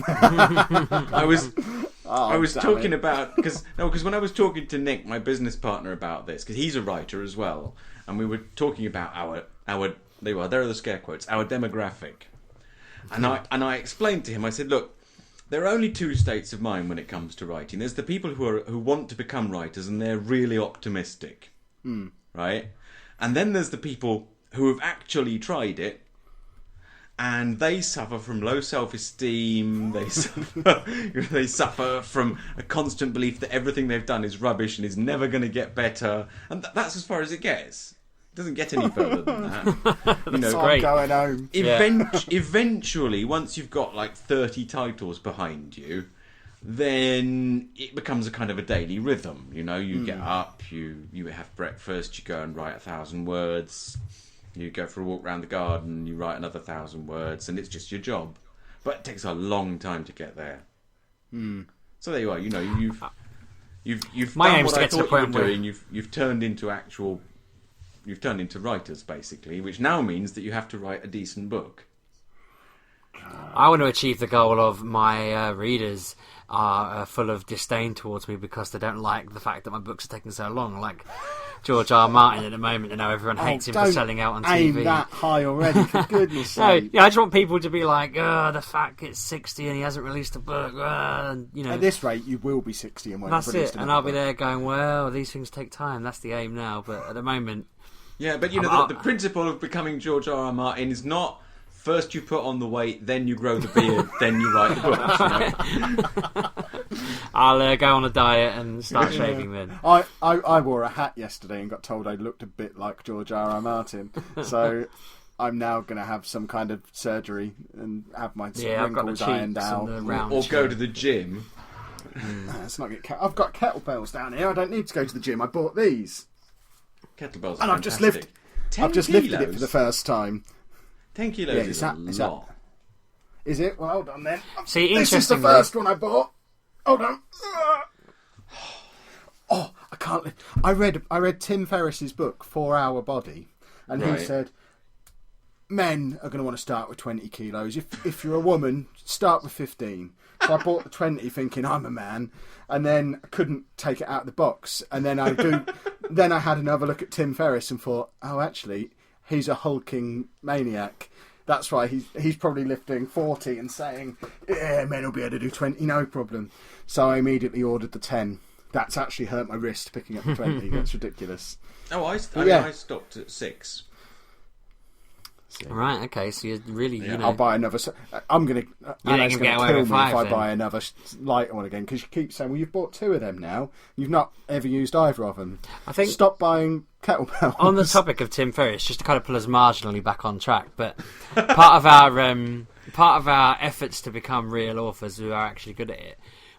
Speaker 3: I was talking about because when I was talking to Nick, my business partner, about this, because he's a writer as well, and we were talking about our there are the scare quotes, our demographic, and I explained to him. I said, look, there are only two states of mind when it comes to writing. There's the people who want to become writers and they're really optimistic, right? And then there's the people who have actually tried it, and they suffer from low self-esteem. They suffer from a constant belief that everything they've done is rubbish and is never going to get better, and that's as far as it gets. It doesn't get any further than that.
Speaker 2: That's great.
Speaker 1: I'm going home.
Speaker 3: Eventually, once you've got like 30 titles behind you, then it becomes a kind of a daily rhythm. You get up, you have breakfast, you go and write 1,000 words. You go for a walk around the garden, you write another 1,000 words, and it's just your job. But it takes a long time to get there. So there you are. You've
Speaker 2: My
Speaker 3: done
Speaker 2: aim's
Speaker 3: what
Speaker 2: to
Speaker 3: I
Speaker 2: get to the
Speaker 3: thought you
Speaker 2: point
Speaker 3: were
Speaker 2: where
Speaker 3: doing. You've turned into writers, basically, which now means that you have to write a decent book.
Speaker 2: I want to achieve the goal of my readers are full of disdain towards me because they don't like the fact that my books are taking so long. Like George R. Martin at the moment, everyone hates him for selling out on TV.
Speaker 1: Aim that high already, for goodness
Speaker 2: sake. I just want people to be like, the fact it's 60 and he hasn't released a book. And,
Speaker 1: At this rate, you will be 60 and won't have released
Speaker 2: it. And I'll be there going, well, these things take time. That's the aim now. But at the moment...
Speaker 3: Yeah, but the principle of becoming George R. R. Martin is not... First you put on the weight, then you grow the beard, then you write the books.
Speaker 2: I'll go on a diet and start shaving then.
Speaker 1: I wore a hat yesterday and got told I looked a bit like George R. R. Martin. So I'm now going to have some kind of surgery and have my wrinkles ironed out.
Speaker 3: Or go to the gym.
Speaker 1: Let's not get I've got kettlebells down here. I don't need to go to the gym. I bought these.
Speaker 3: Kettlebells
Speaker 1: and
Speaker 3: I've just lifted it
Speaker 1: for the first time.
Speaker 3: 10 kilos is a lot.
Speaker 1: Is it? Well, hold on then.
Speaker 2: See,
Speaker 1: this is the
Speaker 2: interestingly,
Speaker 1: first one I bought. Hold on. Oh, I can't. I read Tim Ferriss's book 4 Hour Body, and
Speaker 3: Right.
Speaker 1: he said men are going to want to start with 20 kilos. If you're a woman, start with 15. So I bought the 20 thinking I'm a man, and then I couldn't take it out of the box. And then then I had another look at Tim Ferriss and thought, oh, actually, he's a hulking maniac. That's why he's probably lifting 40 and saying, yeah, men will be able to do 20, no problem. So I immediately ordered the 10. That's actually hurt my wrist picking up the 20. That's ridiculous.
Speaker 3: Oh, I stopped at 6.
Speaker 2: Right, okay, so you're really, you know...
Speaker 1: I'll buy another... I'm going to... Anna's going to
Speaker 2: away
Speaker 1: kill
Speaker 2: with
Speaker 1: me
Speaker 2: 5
Speaker 1: if I
Speaker 2: then.
Speaker 1: buy another lighter one again, because you keep saying, well, you've bought 2 of them now. You've not ever used either of them.
Speaker 2: I think...
Speaker 1: Stop buying kettlebells.
Speaker 2: On the topic of Tim Ferriss, just to kind of pull us marginally back on track, but part of our efforts to become real authors who are actually good at it,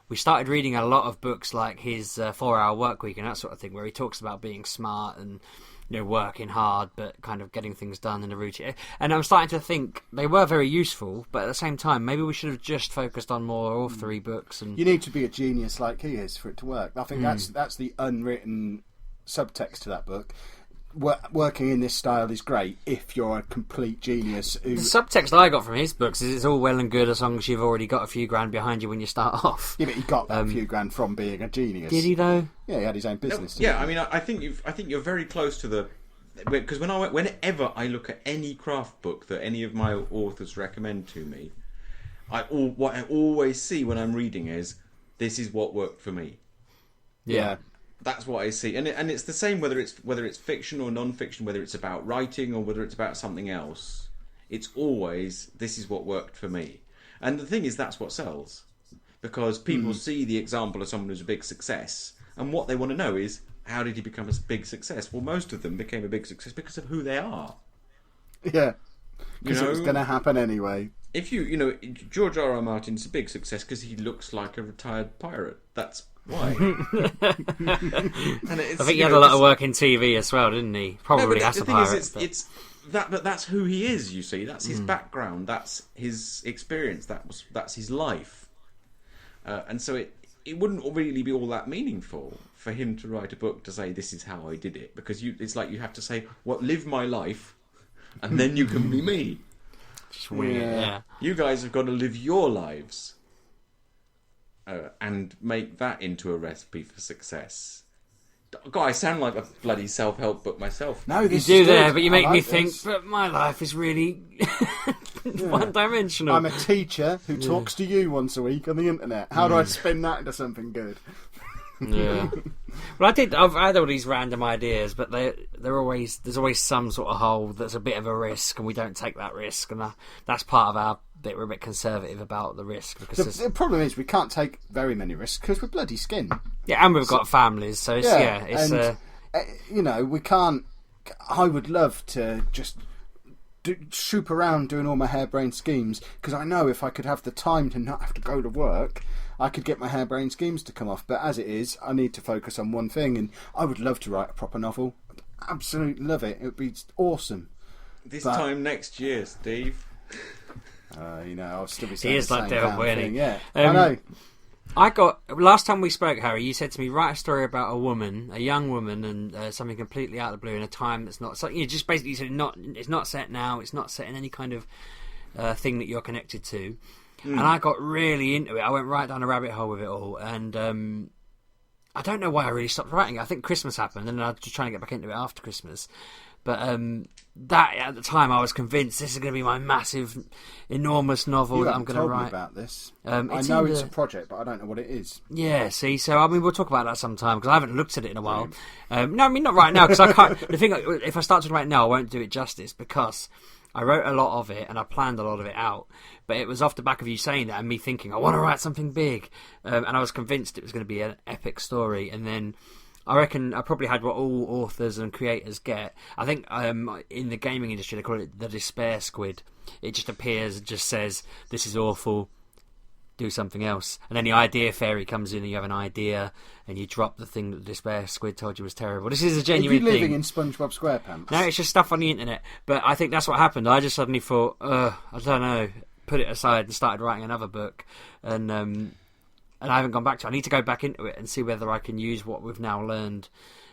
Speaker 2: we started reading a lot of books like his 4-Hour Work Week and that sort of thing, where he talks about being smart and, you know, working hard, but kind of getting things done in a routine. And I'm starting to think they were very useful, but at the same time, maybe we should have just focused on more authory books. And
Speaker 1: You need to be a genius like he is for it to work. I think that's the unwritten subtext to that book. Working in this style is great if you're a complete genius.
Speaker 2: the subtext I got from his books is it's all well and good as long as you've already got a few grand behind you when you start off.
Speaker 1: Yeah, but he got that few grand from being a genius.
Speaker 2: Did he though?
Speaker 1: Yeah, he had his own business.
Speaker 3: Yeah, I mean, I think you're very close to the... Because whenever I look at any craft book that any of my authors recommend to me, what I always see when I'm reading is, this is what worked for me.
Speaker 1: Yeah.
Speaker 3: That's what I see, and it's the same whether it's fiction or non-fiction, whether it's about writing or whether it's about something else. It's always, this is what worked for me. And the thing is, that's what sells, because people see the example of someone who's a big success, and what they want to know is, how did he become a big success? Well, most of them became a big success because of who they are.
Speaker 1: Yeah. Because it was going to happen anyway.
Speaker 3: If George R.R. Martin's a big success because he looks like a retired pirate. That's why.
Speaker 2: I think he had a lot of work in TV as well, didn't he? Probably as a pirate.
Speaker 3: But that's who he is. You see, that's his background. That's his experience. That's his life. And so it wouldn't really be all that meaningful for him to write a book to say this is how I did it, because it's like you have to say, "Well, live my life, and then you can be me."
Speaker 2: Just wing it, yeah.
Speaker 3: You guys have got to live your lives. And make that into a recipe for success. God, I sound like a bloody self-help book myself.
Speaker 1: No,
Speaker 2: You
Speaker 1: this
Speaker 2: do
Speaker 1: is
Speaker 2: there,
Speaker 1: good.
Speaker 2: but you
Speaker 1: I
Speaker 2: make
Speaker 1: like
Speaker 2: me
Speaker 1: this.
Speaker 2: think, but my life is really one-dimensional.
Speaker 1: I'm a teacher who talks to you once a week on the internet. How do I spin that into something good?
Speaker 2: Yeah. Well, I've had all these random ideas, but there's always some sort of hole that's a bit of a risk, and we don't take that risk, and that's part of our bit. We're a bit conservative about the risk because
Speaker 1: The problem is we can't take very many risks because we're bloody skin.
Speaker 2: yeah, and we've got families, so
Speaker 1: we can't. I would love to just shoop around doing all my harebrained schemes, because I know if I could have the time to not have to go to work, I could get my harebrained schemes to come off. But as it is, I need to focus on one thing, and I would love to write a proper novel. Absolutely love it. It would be awesome.
Speaker 3: This time next year, Steve.
Speaker 1: I'll still be saying
Speaker 2: He is
Speaker 1: the
Speaker 2: like
Speaker 1: same
Speaker 2: David
Speaker 1: damn
Speaker 2: Whitney.
Speaker 1: thing. Yeah, I know.
Speaker 2: Last time we spoke, Harry, you said to me, write a story about a young woman, and something completely out of the blue in a time that's not. So you just basically said it's not set now. It's not set in any kind of thing that you're connected to. And I got really into it. I went right down a rabbit hole with it all, and I don't know why I really stopped writing. I think Christmas happened, and I was just trying to get back into it after Christmas. But that at the time, I was convinced this is going to be my massive, enormous novel that I'm going to write.
Speaker 1: You haven't told me about this.
Speaker 2: I
Speaker 1: know it's a project, but I don't know what it is.
Speaker 2: Yeah, see, so I mean, we'll talk about that sometime because I haven't looked at it in a while. No, I mean not right now because I can't. The thing, if I start talking about it now, I won't do it justice because I wrote a lot of it and I planned a lot of it out. But it was off the back of you saying that and me thinking I want to write something big, and I was convinced it was going to be an epic story, and then. I reckon I probably had what all authors and creators get. I think in the gaming industry they call it the despair squid. It just appears and just says, this is awful, do something else. And then the idea fairy comes in and you have an idea and you drop the thing that the despair squid told you was terrible. This is a genuine thing.
Speaker 1: Are you living in SpongeBob SquarePants?
Speaker 2: No, it's just stuff on the internet. But I think that's what happened. I just suddenly thought, I don't know. put it aside and started writing another book, and I haven't gone back to it. I need to go back into it and see whether I can use what we've now learned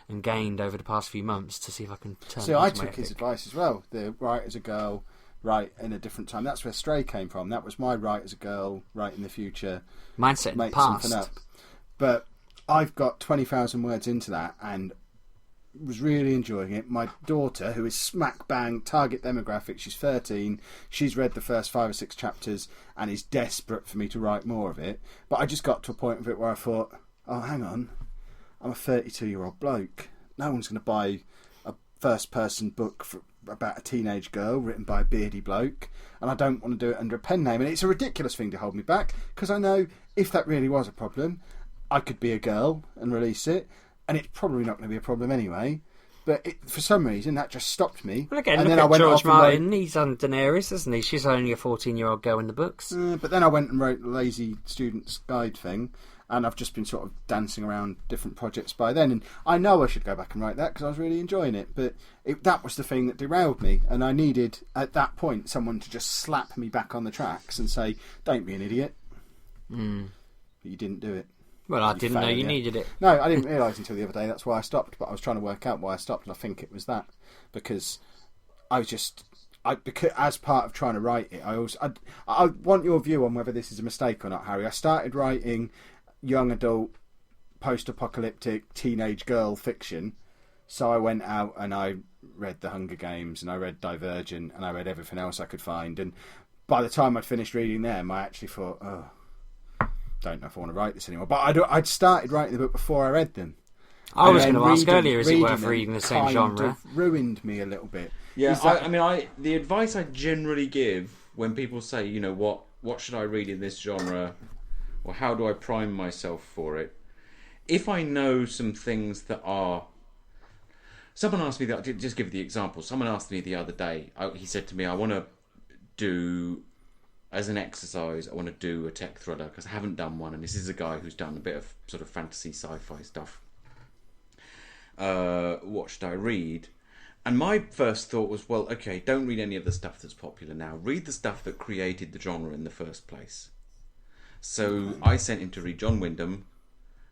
Speaker 2: and gained over the past few months to see if I can turn it into
Speaker 1: I
Speaker 2: my
Speaker 1: took his advice as well. The write as a girl, write in a different time. That's where Stray came from. That was my write as a girl, write in the future.
Speaker 2: Mindset in the
Speaker 1: Make
Speaker 2: past.
Speaker 1: something up. But I've got 20,000 words into that and was really enjoying it. My daughter, who is smack bang target demographic, she's 13, she's read the first 5 or 6 chapters and is desperate for me to write more of it. But I just got to a point of it where I thought, oh, hang on, I'm a 32-year-old bloke. No one's going to buy a first-person book about a teenage girl written by a beardy bloke, and I don't want to do it under a pen name. And it's a ridiculous thing to hold me back, because I know if that really was a problem, I could be a girl and release it, and it's probably not going to be a problem anyway. But for some reason, that just stopped me.
Speaker 2: Well, again,
Speaker 1: and
Speaker 2: look
Speaker 1: then
Speaker 2: at George Martin. He's on Daenerys, isn't he? She's only a 14-year-old girl in the books.
Speaker 1: But then I went and wrote the Lazy Student's Guide thing, and I've just been sort of dancing around different projects by then. And I know I should go back and write that because I was really enjoying it. But that was the thing that derailed me, and I needed, at that point, someone to just slap me back on the tracks and say, don't be an idiot. But you didn't do it.
Speaker 2: Well, I didn't know you needed it.
Speaker 1: No, I didn't realise until the other day. That's why I stopped. But I was trying to work out why I stopped, and I think it was that, because because as part of trying to write it, I want your view on whether this is a mistake or not, Harry. I started writing young adult, post-apocalyptic teenage girl fiction, so I went out and I read The Hunger Games and I read Divergent and I read everything else I could find. And by the time I'd finished reading them, I actually thought, oh, don't know if I want to write this anymore. But I'd started writing the book before I read them.
Speaker 2: I was going to ask earlier, is it worth reading the same genre?
Speaker 1: Of ruined me a little bit.
Speaker 3: Yeah, the advice I generally give when people say, you know, what should I read in this genre, or how do I prime myself for it? If I know some things that are... Someone asked me that, just give the example. Someone asked me the other day, he said to me, I want to do... As an exercise, I want to do a tech thriller because I haven't done one, and this is a guy who's done a bit of sort of fantasy sci-fi stuff. What should I read? And my first thought was, well, okay, don't read any of the stuff that's popular now. Read the stuff that created the genre in the first place. So I sent him to read John Wyndham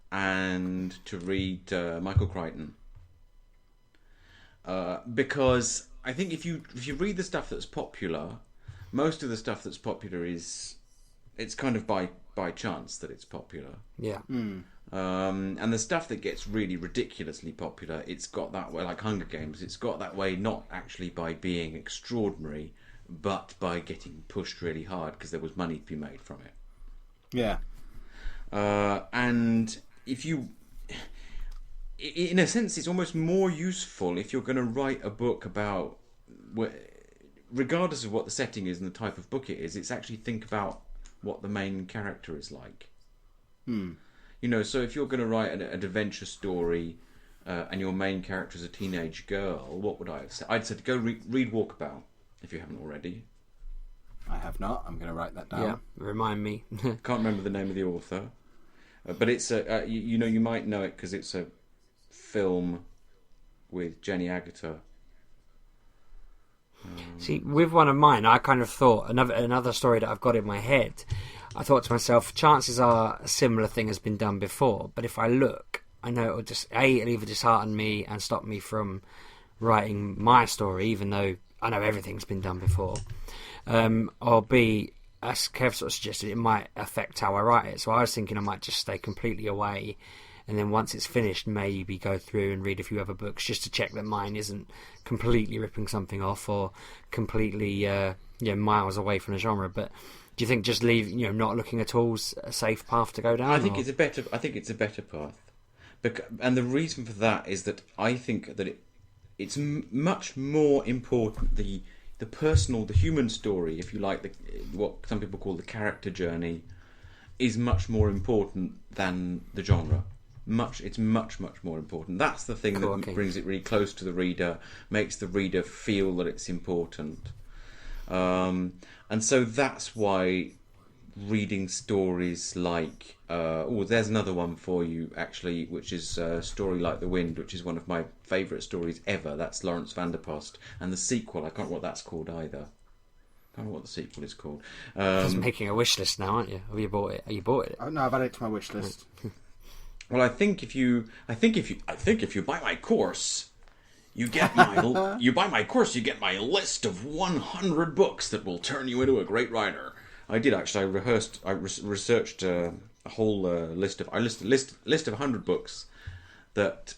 Speaker 3: and to read Michael Crichton, because I think if you read the stuff that's popular. Most of the stuff that's popular it's kind of by chance that it's popular.
Speaker 2: Yeah.
Speaker 3: And the stuff that gets really ridiculously popular, it's got that way, like Hunger Games, it's got that way not actually by being extraordinary, but by getting pushed really hard because there was money to be made from it.
Speaker 1: Yeah.
Speaker 3: And if you... In a sense, it's almost more useful if you're going to write a book about... Regardless of what the setting is and the type of book it is, it's actually think about what the main character is like. You know, so if you're going to write an adventure story and your main character is a teenage girl, what would I have said? I'd said go read Walkabout, if you haven't already.
Speaker 1: I have not. I'm going to write that down.
Speaker 2: Yeah, remind me.
Speaker 3: Can't remember the name of the author. But it's a... you might know it because it's a film with Jenny Agutter.
Speaker 2: See, with one of mine, I kind of thought another story that I've got in my head. I thought to myself, chances are a similar thing has been done before. But if I look, I know it'll either dishearten me and stop me from writing my story, even though I know everything's been done before. Or B, as Kev sort of suggested, it might affect how I write it. So I was thinking I might just stay completely away, and then once it's finished, maybe go through and read a few other books just to check that mine isn't completely ripping something off or completely miles away from the genre. But do you think just not looking at all's a safe path to go down?
Speaker 3: I think it's a better path, and the reason for that is that I think that it's much more important the personal, the human story, if you like, what some people call the character journey, is much more important than the genre. It's much more important. That's the thing that brings it really close to the reader, makes the reader feel that it's important, and so that's why reading stories like there's another one for you actually, which is Story Like the Wind, which is one of my favourite stories ever. That's Lawrence Vanderpost, and the sequel, I can't remember what that's called either. I don't know what the sequel is called.
Speaker 2: Just making a wish list now, aren't you? Have you bought it? You bought it?
Speaker 1: Oh, no, I've added it to my wish list.
Speaker 3: Well, I think if you buy my course, you get my you buy my course, you get my list of 100 books that will turn you into a great writer. I did actually. I researched a whole list of 100 books that.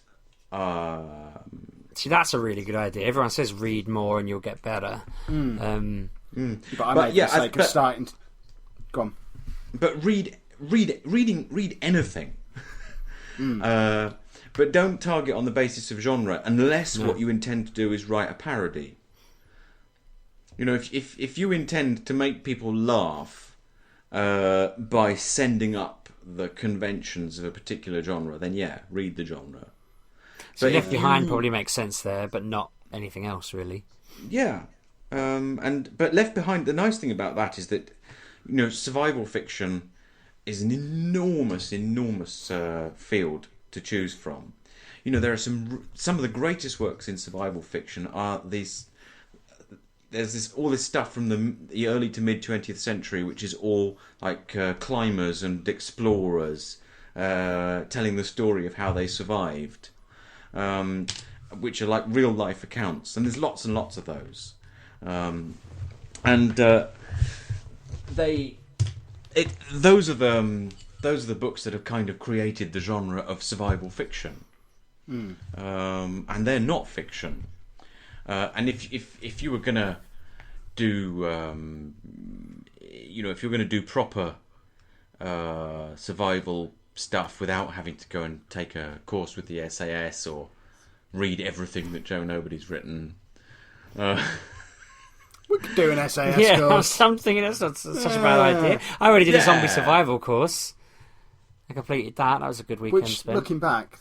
Speaker 2: See, that's a really good idea. Everyone says read more and you'll get better.
Speaker 1: But I made the mistake of starting. Go on.
Speaker 3: But read anything. But don't target on the basis of genre unless what you intend to do is write a parody. You know, if you intend to make people laugh by sending up the conventions of a particular genre, then yeah, read the genre.
Speaker 2: So Left Behind probably makes sense there, but not anything else really.
Speaker 3: Yeah, but Left Behind. The nice thing about that is that, you know, survival fiction is an enormous field to choose from. You know, there are some of the greatest works in survival fiction are these. There's all this stuff from the early to mid 20th century, which is all like climbers and explorers telling the story of how they survived, which are like real life accounts, and there's lots and lots of those, those are the books that have kind of created the genre of survival fiction, and they're not fiction. And if you were gonna do, if you're gonna do proper survival stuff without having to go and take a course with the SAS or read everything that Joe Nobody's written,
Speaker 1: we could do an SAS
Speaker 2: yeah,
Speaker 1: course.
Speaker 2: something. That's not such a bad idea. I already did a zombie survival course. I completed that. That was a good weekend
Speaker 1: Which,
Speaker 2: spent.
Speaker 1: looking back,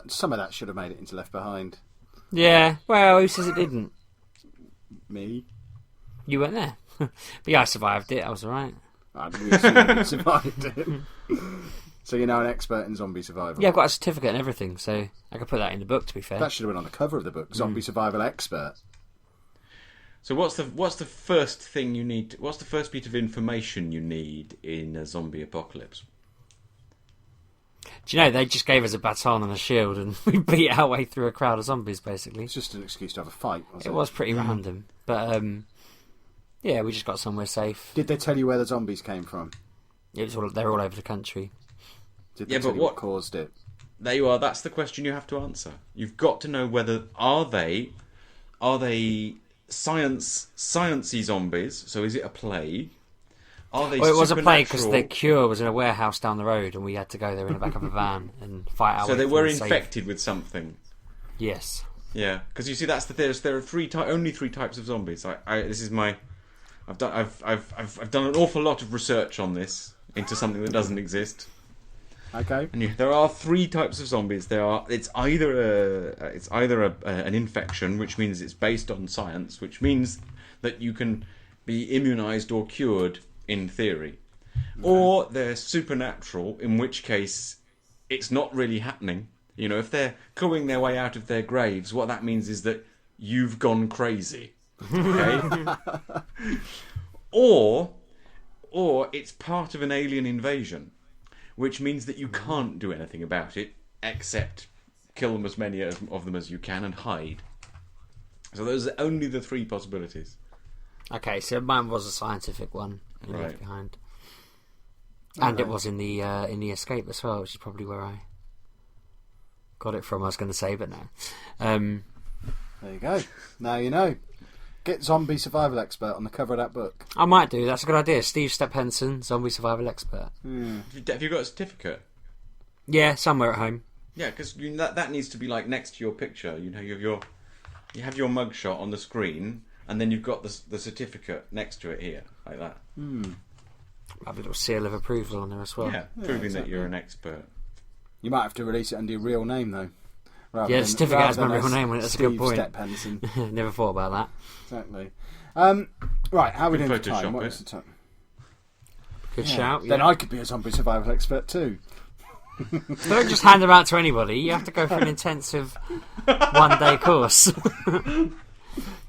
Speaker 1: some of that should have made it into Left Behind.
Speaker 2: Yeah, well, who says it didn't?
Speaker 1: Me.
Speaker 2: You weren't there. But yeah, I survived it. I was alright.
Speaker 1: I really survived it. So you're now an expert in zombie survival.
Speaker 2: Yeah, I've got a certificate and everything, so I could put that in the book, to be fair.
Speaker 1: That should have been on the cover of the book. Zombie survival expert.
Speaker 3: So what's the first thing you need? What's the first bit of information you need in a zombie apocalypse?
Speaker 2: Do you know, they just gave us a baton and a shield and we beat our way through a crowd of zombies, basically.
Speaker 1: It's just an excuse to have a fight, wasn't it?
Speaker 2: It was pretty random. But, yeah, we just got somewhere safe.
Speaker 1: Did they tell you where the zombies came from?
Speaker 2: They're all over the country.
Speaker 1: Did they tell you what caused it?
Speaker 3: There you are. That's the question you have to answer. You've got to know whether are they sciencey zombies? So is it a plague? Are they?
Speaker 2: Well, it was a plague because the cure was in a warehouse down the road, and we had to go there in the back of a van and fight our way.
Speaker 3: So they were
Speaker 2: safe.
Speaker 3: infected with something.
Speaker 2: Yes.
Speaker 3: Yeah, because you see, that's the thing. There are only three types of zombies. I've done an awful lot of research on this into something that doesn't exist.
Speaker 1: Okay.
Speaker 3: And there are three types of zombies. It's either an infection, which means it's based on science, which means that you can be immunized or cured in theory, or they're supernatural, in which case it's not really happening. You know, if they're clawing their way out of their graves, what that means is that you've gone crazy. Okay. Or it's part of an alien invasion, which means that you can't do anything about it except kill them as many of them as you can and hide. So those are only the three possibilities.
Speaker 2: Okay, so mine was a scientific one.
Speaker 3: Right.
Speaker 2: Left Behind, and it was in the Escape as well, which is probably where I got it from. I was going to say, but no.
Speaker 1: There you go. Now you know. Get Zombie Survival Expert on the cover of that book.
Speaker 2: I might do. That's a good idea. Steve Step-Henson, Zombie Survival Expert.
Speaker 3: Have you got a certificate?
Speaker 2: Yeah, somewhere at home.
Speaker 3: Yeah, because that needs to be like next to your picture. You know, you have your mugshot on the screen, and then you've got the certificate next to it here, like that.
Speaker 2: Have a little seal of approval on there as well.
Speaker 3: Yeah, proving that you're an expert.
Speaker 1: You might have to release it under your real name, though.
Speaker 2: Yeah, the certificate has my real name on it. That's a good point.
Speaker 1: Step-Henson.
Speaker 2: Never thought about that.
Speaker 1: Exactly. Right, how are we doing for time? What is the time?
Speaker 2: Good shout. Yeah.
Speaker 1: Then I could be a zombie survival expert too.
Speaker 2: Don't just hand them out to anybody. You have to go for an intensive one-day course.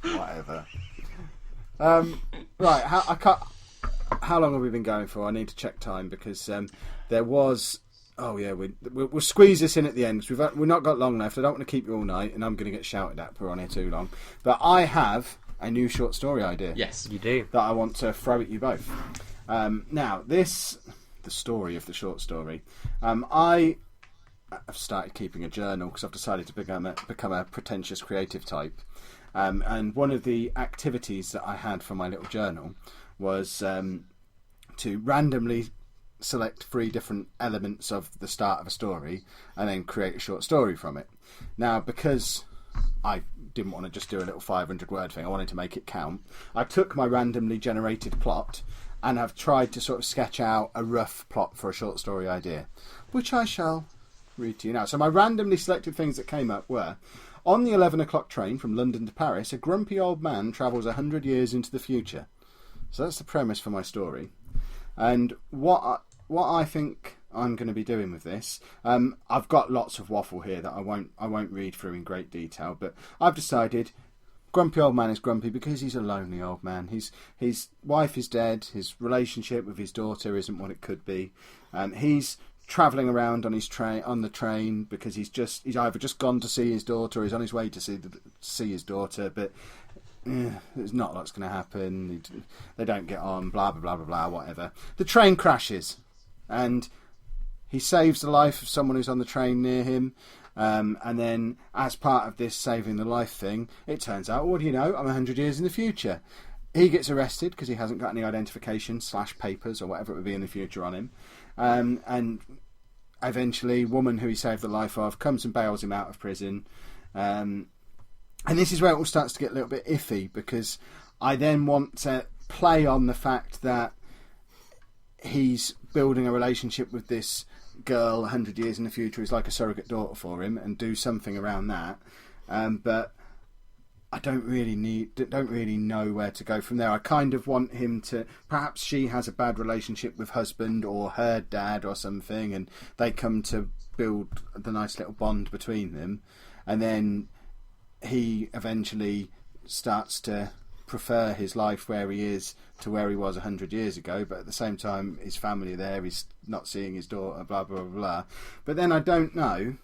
Speaker 1: Whatever. Right, how long have we been going for? I need to check time because there was. Oh yeah, we'll squeeze this in at the end because we've not got long left. I don't want to keep you all night, and I'm going to get shouted at if we're on here too long. But I have a new short story idea.
Speaker 2: Yes, you do.
Speaker 1: That I want to throw at you both. Now, the story of the short story. I have started keeping a journal because I've decided to become a pretentious creative type. And one of the activities that I had for my little journal was to randomly select 3 different elements of the start of a story and then create a short story from it. Now, because I didn't want to just do a little 500 word thing, I wanted to make it count, I took my randomly generated plot and have tried to sort of sketch out a rough plot for a short story idea, which I shall read to you now. So my randomly selected things that came up were: on the 11 o'clock train from London to Paris, a grumpy old man travels 100 years into the future. So that's the premise for my story. And what I think I'm going to be doing with this, I've got lots of waffle here that I won't read through in great detail, but I've decided grumpy old man is grumpy because he's a lonely old man. His wife is dead. His relationship with his daughter isn't what it could be. He's travelling around on the train because he's either just gone to see his daughter or he's on his way to see his daughter, but there's not lots going to happen. They don't get on, blah, blah, blah, blah, blah, whatever. The train crashes, and he saves the life of someone who's on the train near him. And then, as part of this saving the life thing, it turns out, what do you know, I'm 100 years in the future. He gets arrested because he hasn't got any identification / papers or whatever it would be in the future on him. And eventually, woman who he saved the life of comes and bails him out of prison. And this is where it all starts to get a little bit iffy, because I then want to play on the fact that he's building a relationship with this girl 100 years in the future who's like a surrogate daughter for him, and do something around that. But I don't really know where to go from there. I kind of want him to, perhaps she has a bad relationship with husband or her dad or something, and they come to build the nice little bond between them, and then he eventually starts to prefer his life where he is to where he was 100 years ago, but at the same time his family are there, he's not seeing his daughter, blah blah blah blah. But then I don't know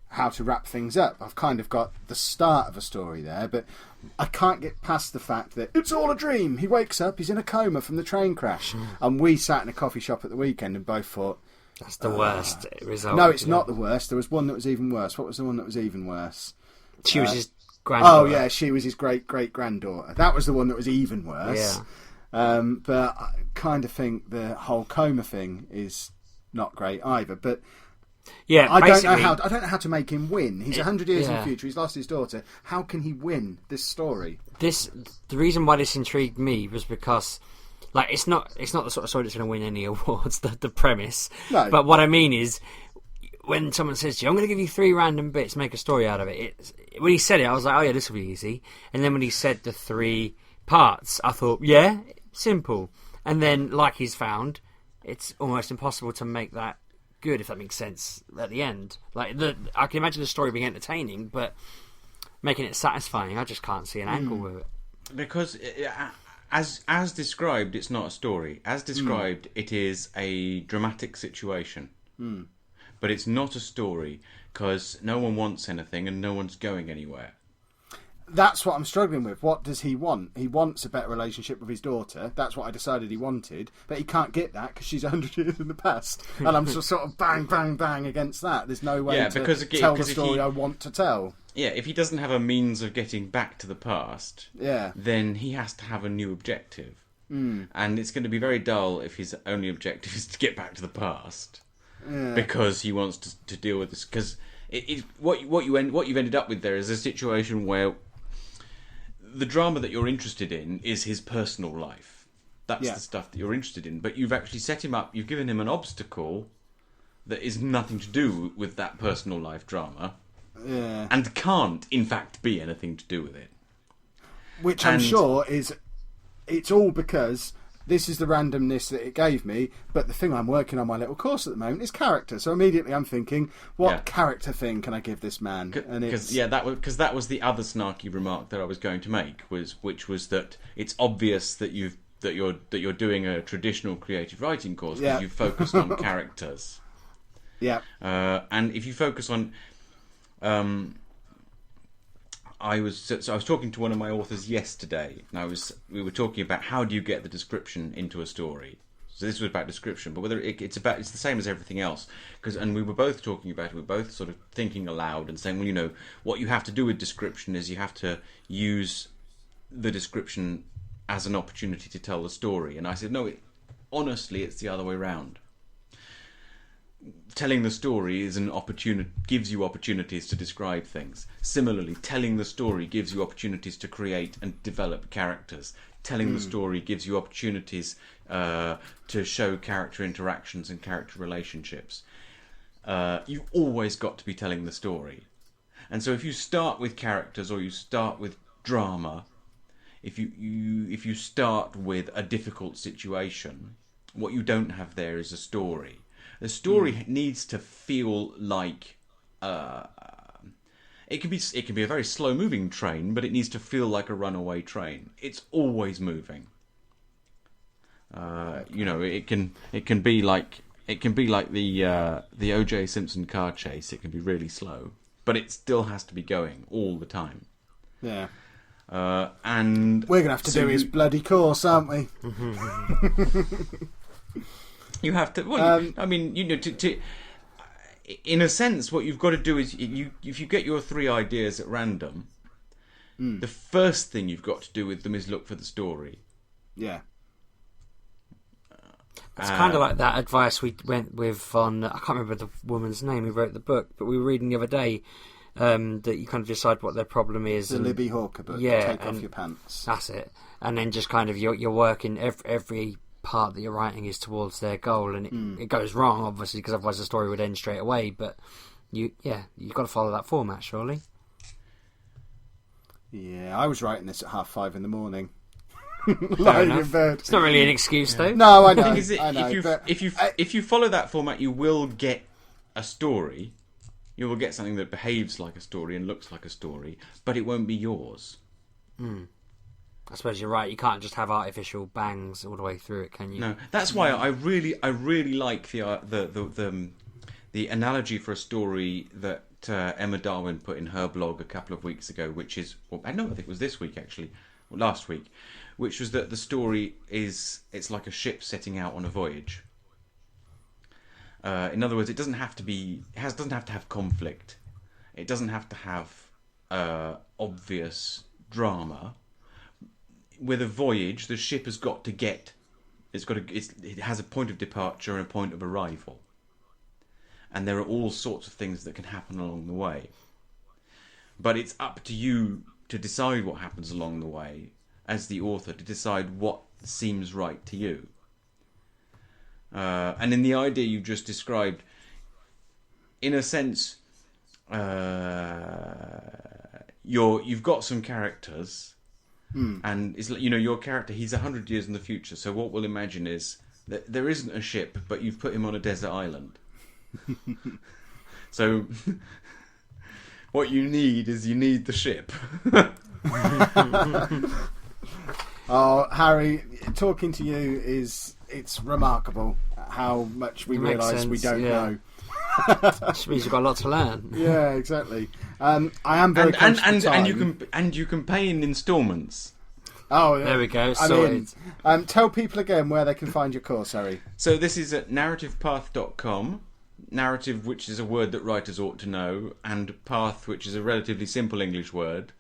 Speaker 1: how to wrap things up. I've kind of got the start of a story there, but I can't get past the fact that it's all a dream. He wakes up, he's in a coma from the train crash. And we sat in a coffee shop at the weekend and both thought,
Speaker 2: that's the worst result.
Speaker 1: No, it's not the worst. There was one that was even worse. What was the one that was even worse?
Speaker 2: She was his granddaughter.
Speaker 1: Oh yeah, she was his great-great-granddaughter. That was the one that was even worse. Yeah. But I kind of think the whole coma thing is not great either. But
Speaker 2: yeah,
Speaker 1: I don't know how to make him win. He's 100 years in the future. He's lost his daughter. How can he win this story?
Speaker 2: The reason why this intrigued me was because, like, it's not the sort of story that's going to win any awards. The premise. No. But what I mean is, when someone says to you, I'm going to give you 3 random bits, make a story out of it. When he said it, I was like, oh yeah, this will be easy. And then when he said the 3 parts, I thought, yeah, simple. And then, like he's found, it's almost impossible to make that good, if that makes sense, at the end. Like, I can imagine the story being entertaining, but making it satisfying, I just can't see an angle with it.
Speaker 3: Because, as described, it's not a story. As described, it is a dramatic situation. But it's not a story, because no one wants anything and no one's going anywhere.
Speaker 1: That's what I'm struggling with. What does he want? He wants a better relationship with his daughter. That's what I decided he wanted. But he can't get that because she's 100 years in the past. And I'm just sort of bang, bang, bang against that. There's no way to tell the story I want to tell.
Speaker 3: Yeah, if he doesn't have a means of getting back to the past, then he has to have a new objective. And it's going to be very dull if his only objective is to get back to the past. Because he wants to deal with this. Because what you've ended up with there is a situation where the drama that you're interested in is his personal life. That's the stuff that you're interested in. But you've actually set him up. You've given him an obstacle that is nothing to do with that personal life drama, and can't, in fact, be anything to do with it.
Speaker 1: Which I'm sure is. It's all because this is the randomness that it gave me, but the thing I'm working on my little course at the moment is character. So immediately I'm thinking, what character thing can I give this man? And
Speaker 3: that was the other snarky remark that I was going to make, which was that it's obvious that you're doing a traditional creative writing course because you've focused on characters.
Speaker 1: Yeah.
Speaker 3: And if you focus on, I was talking to one of my authors yesterday, and we were talking about how do you get the description into a story. So this was about description, but whether it's the same as everything else. And we were both talking about it. We were both sort of thinking aloud and saying, well, what you have to do with description is you have to use the description as an opportunity to tell the story. And I said, no, honestly, it's the other way around. Telling the story is gives you opportunities to describe things. Similarly, telling the story gives you opportunities to create and develop characters. Telling the story gives you opportunities to show character interactions and character relationships. You've always got to be telling the story. And so if you start with characters or you start with drama, if you start with a difficult situation, what you don't have there is a story. The story needs to feel like it can be a very slow moving train, but it needs to feel like a runaway train. It's always moving. It can be like the O.J. Simpson car chase. It can be really slow, but it still has to be going all the time.
Speaker 1: Yeah.
Speaker 3: And
Speaker 1: we're gonna have to do his bloody course, aren't we?
Speaker 3: You have to. Well, in a sense, what you've got to do is, if you get your 3 ideas at random, the first thing you've got to do with them is look for the story.
Speaker 1: Yeah.
Speaker 2: It's kind of like that advice we went with on, I can't remember the woman's name who wrote the book, but we were reading the other day that you kind of decide what their problem is.
Speaker 1: The Libby Hawker book, Take Off Your Pants.
Speaker 2: That's it. And then just kind of you're working every part that you're writing is towards their goal, and it goes wrong, obviously, because otherwise the story would end straight away, but you've got to follow that format, surely.
Speaker 1: Yeah, I was writing this at 5:30 in the morning.
Speaker 2: Lying in bed. It's not really an excuse, though.
Speaker 1: No, I know.
Speaker 3: If you follow that format, you will get a story. You will get something that behaves like a story and looks like a story, but it won't be yours.
Speaker 2: I suppose you're right. You can't just have artificial bangs all the way through it, can you?
Speaker 3: No, that's why I really like the analogy for a story that Emma Darwin put in her blog a couple of weeks ago, which is, I think it was this week actually, or last week, which was that the story it's like a ship setting out on a voyage. In other words, it doesn't have to have conflict. It doesn't have to have obvious drama. With a voyage, the ship has got to it has a point of departure and a point of arrival. And there are all sorts of things that can happen along the way. But it's up to you to decide what happens along the way, as the author, to decide what seems right to you. And in the idea you've just described, in a sense, you've got some characters. And it's your character, he's 100 years in the future, so what we'll imagine is that there isn't a ship, but you've put him on a desert island. So what you need the ship.
Speaker 1: Oh, Harry, talking to you it's remarkable how much we realise we don't know.
Speaker 2: Which means you've got a lot to learn.
Speaker 1: Yeah, exactly. I am very conscious of time.
Speaker 3: And you can pay in instalments.
Speaker 1: Oh, yeah.
Speaker 2: There we go.
Speaker 1: Tell people again where they can find your course, Harry.
Speaker 3: So this is at narrativepath.com. Narrative, which is a word that writers ought to know, and path, which is a relatively simple English word.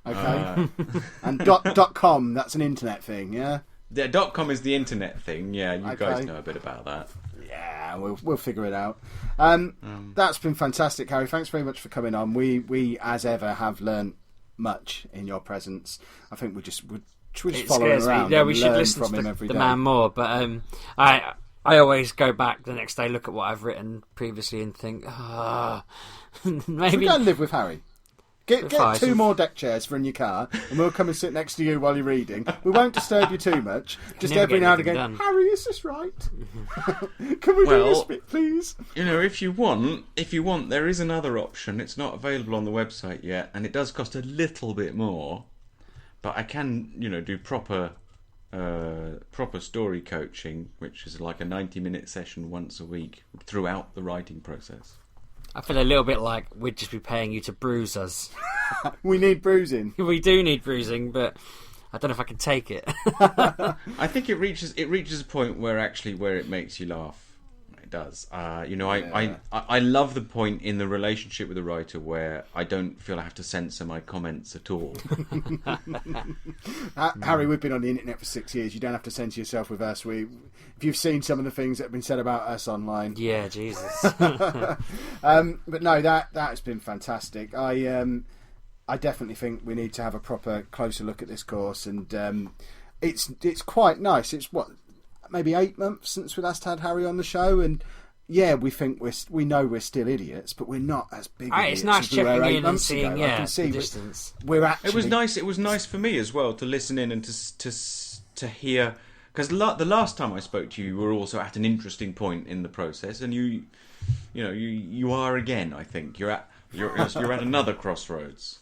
Speaker 1: Okay. And .com, that's an internet thing, yeah?
Speaker 3: Yeah, .com is the internet thing. Yeah, you guys know a bit about that.
Speaker 1: Yeah, we'll figure it out. That's been fantastic, Harry. Thanks very much for coming on. We as ever have learnt much in your presence. I think we just follow him around.
Speaker 2: Yeah, we should listen to the man more. But I always go back the next day, look at what I've written previously, and think, maybe
Speaker 1: should we go and live with Harry. Get 2 more deck chairs for in your car, and we'll come and sit next to you while you're reading. We won't disturb you too much. Just every now and again, done. Harry, is this right? Can we do this bit, please?
Speaker 3: If you want, there is another option. It's not available on the website yet, and it does cost a little bit more. But I can, do proper story coaching, which is like a 90-minute session once a week throughout the writing process.
Speaker 2: I feel a little bit like we'd just be paying you to bruise us.
Speaker 1: We need bruising.
Speaker 2: We do need bruising, but I don't know if I can take it.
Speaker 3: I think it reaches a point where it makes you laugh. It does. I love the point in the relationship with the writer where I don't feel I have to censor my comments at all.
Speaker 1: Harry, we've been on the internet for 6 years. You don't have to censor yourself with us. If you've seen some of the things that have been said about us online.
Speaker 2: Yeah, Jesus.
Speaker 1: But no, that has been fantastic. I definitely think we need to have a proper closer look at this course, and it's quite nice. It's maybe 8 months since we last had Harry on the show, and we think we know we're still idiots, but we're not as big idiots
Speaker 2: it's nice
Speaker 1: as we were 8
Speaker 2: checking
Speaker 1: months
Speaker 2: in and seeing
Speaker 1: ago. I can see
Speaker 2: the distance.
Speaker 1: We're actually...
Speaker 3: It was nice for me as well to listen in and to hear, because the last time I spoke to you were also at an interesting point in the process, and you are again. I think you're at another crossroads.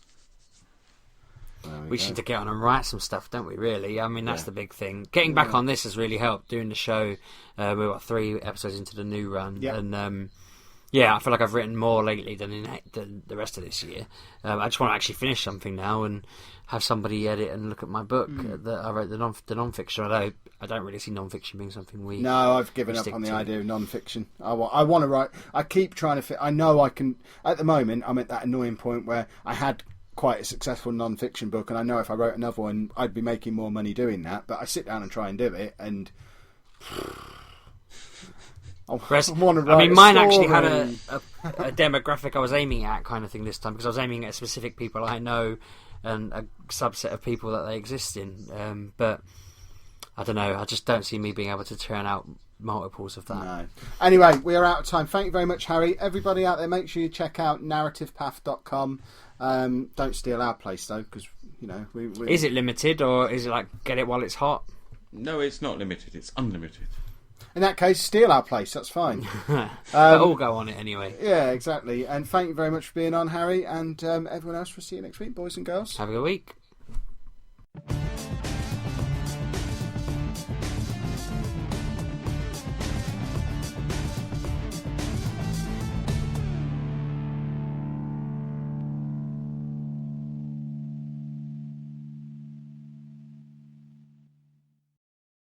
Speaker 2: We should get on and write some stuff, don't we, really? I mean, that's the big thing. Getting back on this has really helped. Doing the show, we're 3 episodes into the new run. And, I feel like I've written more lately than the rest of this year. I just want to actually finish something now and have somebody edit and look at my book that I wrote, the non-fiction. Although I don't really see non-fiction being something we...
Speaker 1: No, I've given up on the idea of non-fiction. I want to write... I keep trying to fit... I know I can... At the moment, I'm at that annoying point where I had... quite a successful non-fiction book, and I know if I wrote another one I'd be making more money doing that, but I sit down and try and do it, and I want to write
Speaker 2: mine actually had a demographic I was aiming at kind of thing this time, because I was aiming at specific people I know and a subset of people that they exist in, but I don't know, I just don't see me being able to turn out multiples of that. No.
Speaker 1: Anyway, we are out of time. Thank you very much, Harry. Everybody out there, make sure you check out narrativepath.com. Don't steal our place though, because we...
Speaker 2: Is it limited, or is it like get it while it's hot?
Speaker 3: No, it's not limited. It's unlimited.
Speaker 1: In that case, steal our place. That's fine.
Speaker 2: They'll all go on it anyway.
Speaker 1: Yeah, exactly. And thank you very much for being on, Harry, and everyone else. We'll see you next week, boys and girls.
Speaker 2: Have a good week.